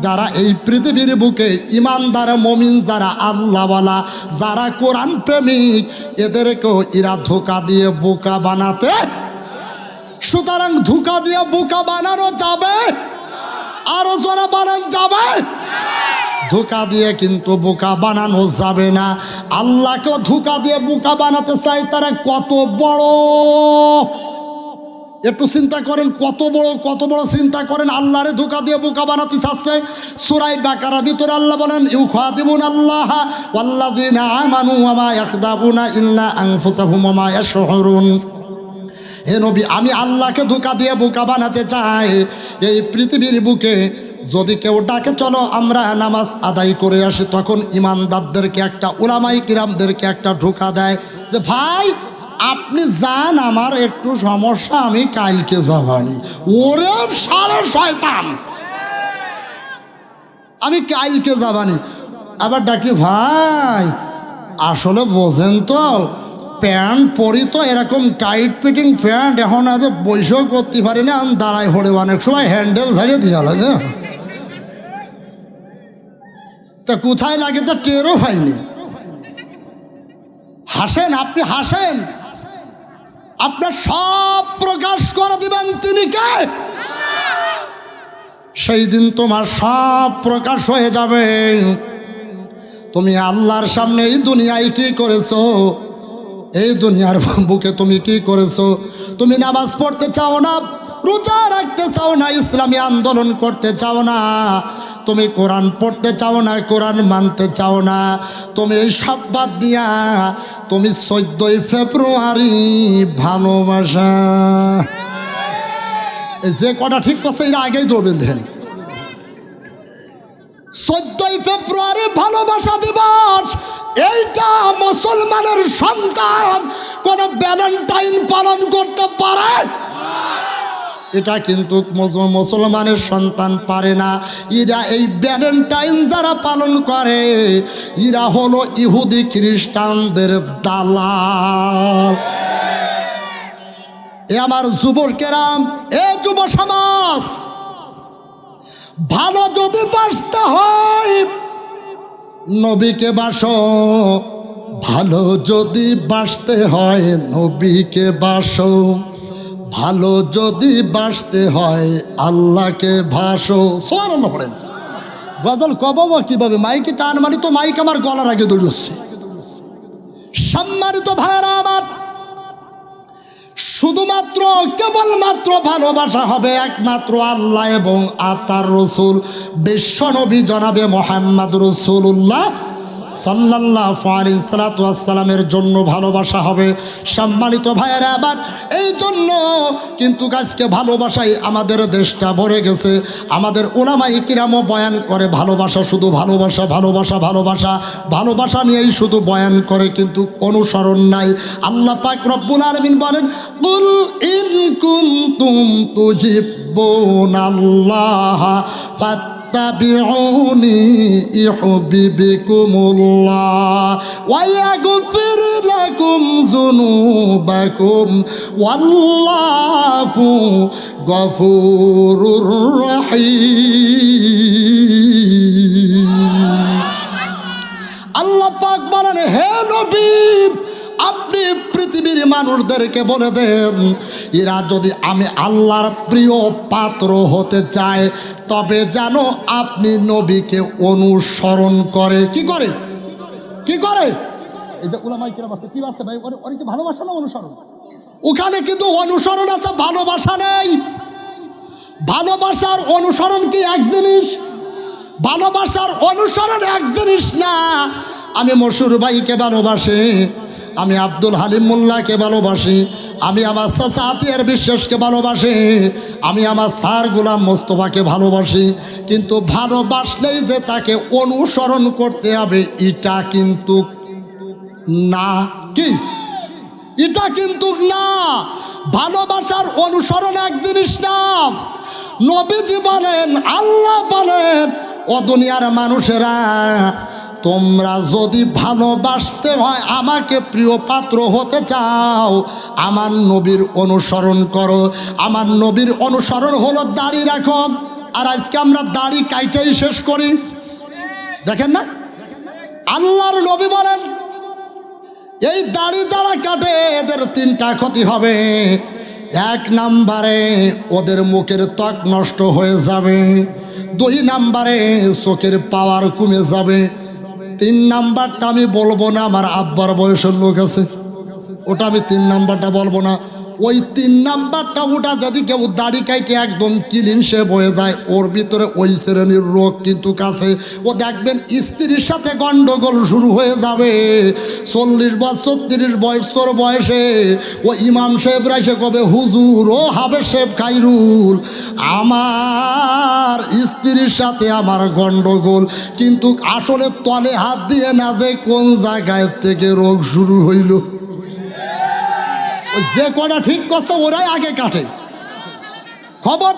যারা এই পৃথিবীর বুকে ইমানদার মুমিন, যারা আল্লাহওয়ালা, যারা কোরআন প্রেমিক, এদেরকেও এরা ধোঁকা দিয়ে বোকা বানাতে। সুতরাং ধোঁকা দিয়ে বোকা বানানো যাবে, আরো যারা বানান যাবে। ধোঁকা দিয়ে কিন্তু বোকা বানানো যাবে না। আল্লাহকেও ধোঁকা দিয়ে বোকা বানাতে চাই, তারা কত বড়। একটু চিন্তা করেন, কত বড় চিন্তা করেন। আল্লাহরে ধোঁকা দিয়ে বোকা বানাতে চাচ্ছে। সূরা বাকারার ভিতরে আল্লাহ বলেন ইউখাদিবুনাল্লাহ ওয়াল্লাযিনা আমানু ওয়া মা ইয়াখদাউনা ইল্লা আনফুসাহুম ওয়া মা ইয়াশউরুন। হে নবী, আমি আল্লাহকে ধোঁকা দিয়ে বোকা বানাতে চাই। এই পৃথিবীর বুকে যদি কেউ ডাকে চলো আমরা নামাজ আদায় করে আসি, তখন ইমানদারদেরকে একটা, উলামায়ে কিরামদেরকে একটা ধোঁকা দেয় যে ভাই আপনি যান, আমার একটু সমস্যা, আমি কালকে যাবানি। ওরে সাড়ে শয়তান, আমি কালকে যাবানি। আবার ডাকলি ভাই আসলে বোঝেন তো, প্যান্ট পরি তো এরকম টাইট ফিটিং প্যান্ট, এখন আজ বৈশাখ করতে পারি না, আমি দাঁড়াই হলে অনেক সময় হ্যান্ডেল ঝাড়িয়ে দিয়া লাগে। তা কোথায় লাগে তা টেরও হয়নি। হাসেন, আপনি হাসেন, আপনার সব প্রকাশ করে দিবেন তিনি কে। সেই দিন তোমার সব প্রকাশ হয়ে যাবে। তুমি আল্লাহর সামনে এই দুনিয়ায় কি করেছো, এই দুনিয়ার বুকে তুমি কি করেছো? তুমি নামাজ পড়তে চাও না, রোজা রাখতে চাও না, ইসলামী আন্দোলন করতে চাও না, তুমি কোরআন পড়তে চাও না, কোরআন মানতে চাও না, তুমি এই সব বাদ দিয়া তুমি 14ই ফেব্রুয়ারি ভালোবাসা, যে কটা ঠিক করছে এরা আগেই দৌড়বেন। দেখেন 14ই ফেব্রুয়ারি ভালোবাসা দিবস, এইটা মুসলমানের সন্তান কোন ভ্যালেন্টাইন পালন করতে পারে? এটা কিন্তু মুসলমানের সন্তান পারে না। এরা এই ভ্যালেন্টাইন যারা পালন করে এরা হলো ইহুদি খ্রিস্টানদের দালাল। এ আমার যুবকেরা, এ যুব সমাজ, ভালো যদি বাসতে হয় নবীকে বাসো, ভালো যদি বাসতে হয় নবীকে বাসো, ভালো যদি বাসতে হয় আল্লাহকে ভাসো। সুবহানাল্লাহ পড়েন। গজল কবাবো কিভাবে, মাইকে টান মারি তো মাইক আমার গলার আগে দৌড়চ্ছে। সম্মানিত ভাইরা আমার, শুধুমাত্র কেবলমাত্র ভালোবাসা হবে একমাত্র আল্লাহ এবং তার রসুল বিশ্বনবী জনাবে মুহাম্মদ রাসূলুল্লাহ সাল্লাল্লাহু আলাইহি সাল্লামের জন্য ভালোবাসা হবে। সম্মানিত ভাইয়েরা আবার এই জন্য কিন্তু আজকে ভালোবাসায় আমাদের দেশটা ভরে গেছে। আমাদের উলামায়ে কিরামও বয়ান করে ভালোবাসা, শুধু ভালোবাসা ভালোবাসা ভালোবাসা ভালোবাসা নিয়েই শুধু বয়ান করে, কিন্তু অনুসরণ নাই। আল্লাহ পাক রব্বুল আলামিন বলেন কুল ইন কুনতুম তুহিব্বুনাল্লাহ ফাত্তাবিউনি ইউহিব্বুকুমুল্লাহ ওয়া ইয়াগফির লাকুম যুনুবাকুম ওয়াল্লাহু গফুরুর রহিম। আল্লাহ পাক বলেন হে নবী, আপনি পৃথিবী পৃথিবীর মানুষদেরকে বলে দেন, এরা যদি আমি আল্লাহর প্রিয় পাত্র হতে চায় তবে যেন আপনি নবীকে অনুসরণ করে। কি করে? কি করে? এই যে উলামায়ে কেরাম আছে, কি আছে ভাই, ওর কি ভালোবাসা না অনুসরণ? ওখানে কিন্তু অনুসরণ আছে, ভালোবাসা নেই। ভালোবাসার অনুসরণ কি এক জিনিস? ভালোবাসার অনুসরণ এক জিনিস না। আমি মশহুর ভাইকে ভালোবাসি, আমি আব্দুল হালিম মোল্লাকে ভালোবাসি, আমি আমার চাচা আতিয়ার বিশ্বাসকে ভালোবাসি, আমি আমার স্যার গোলাম মোস্তফাকে ভালোবাসি, কিন্তু ভালোবাসলেই যে তাকে অনুসরণ করতে হবে এটা কিন্তু না। কি? এটা কিন্তু না। ভালোবাসার অনুসরণ এক জিনিস না। নবীজি বলেন, আল্লাহ বলেন, ও দুনিয়ার মানুষেরা, তোমরা যদি ভালোবাসতে হয়, আমাকে প্রিয় পাত্র হতে চাও, আমার নবীর অনুসরণ করো। আমার নবীর অনুসরণ হলো দাড়ি রাখো। আর আজকে আমরা দাড়ি কাইটেই শেষ করি, দেখেন না? আল্লাহর নবী বলেন, এই দাড়ি যারা কাটে এদের তিনটা ক্ষতি হবে। এক নাম্বারে ওদের মুখের ত্বক নষ্ট হয়ে যাবে, দুই নাম্বারে চোখের পাওয়ার কমে যাবে, তিন নাম্বারটা আমি বলবো না, আমার আব্বার বয়সের লোক আছে, ওটা আমি তিন নাম্বারটা বলবো না। ওই তিন নাম্বারটা ওটা যদি কেউ দাড়ি কাইটে একদম ক্লিন শেভ হয়ে যায়, ওর ভিতরে ওই শ্রেণীর রোগ কিন্তু কাছে। ও দেখবেন স্ত্রীর সাথে গন্ডগোল শুরু হয়ে যাবে। 40 বছর 30 বছর বয়সে ও ইমাম সাহেবরা এসে কবে, হুজুর ও হাবে শেখ খাইরুল, আমার স্ত্রীর সাথে আমার গন্ডগোল, কিন্তু আসলে তলে হাত দিয়ে না যে কোন জায়গায় থেকে রোগ শুরু হইল। যে কটা ঠিক করছে ওরাই আগে কাটে। খবর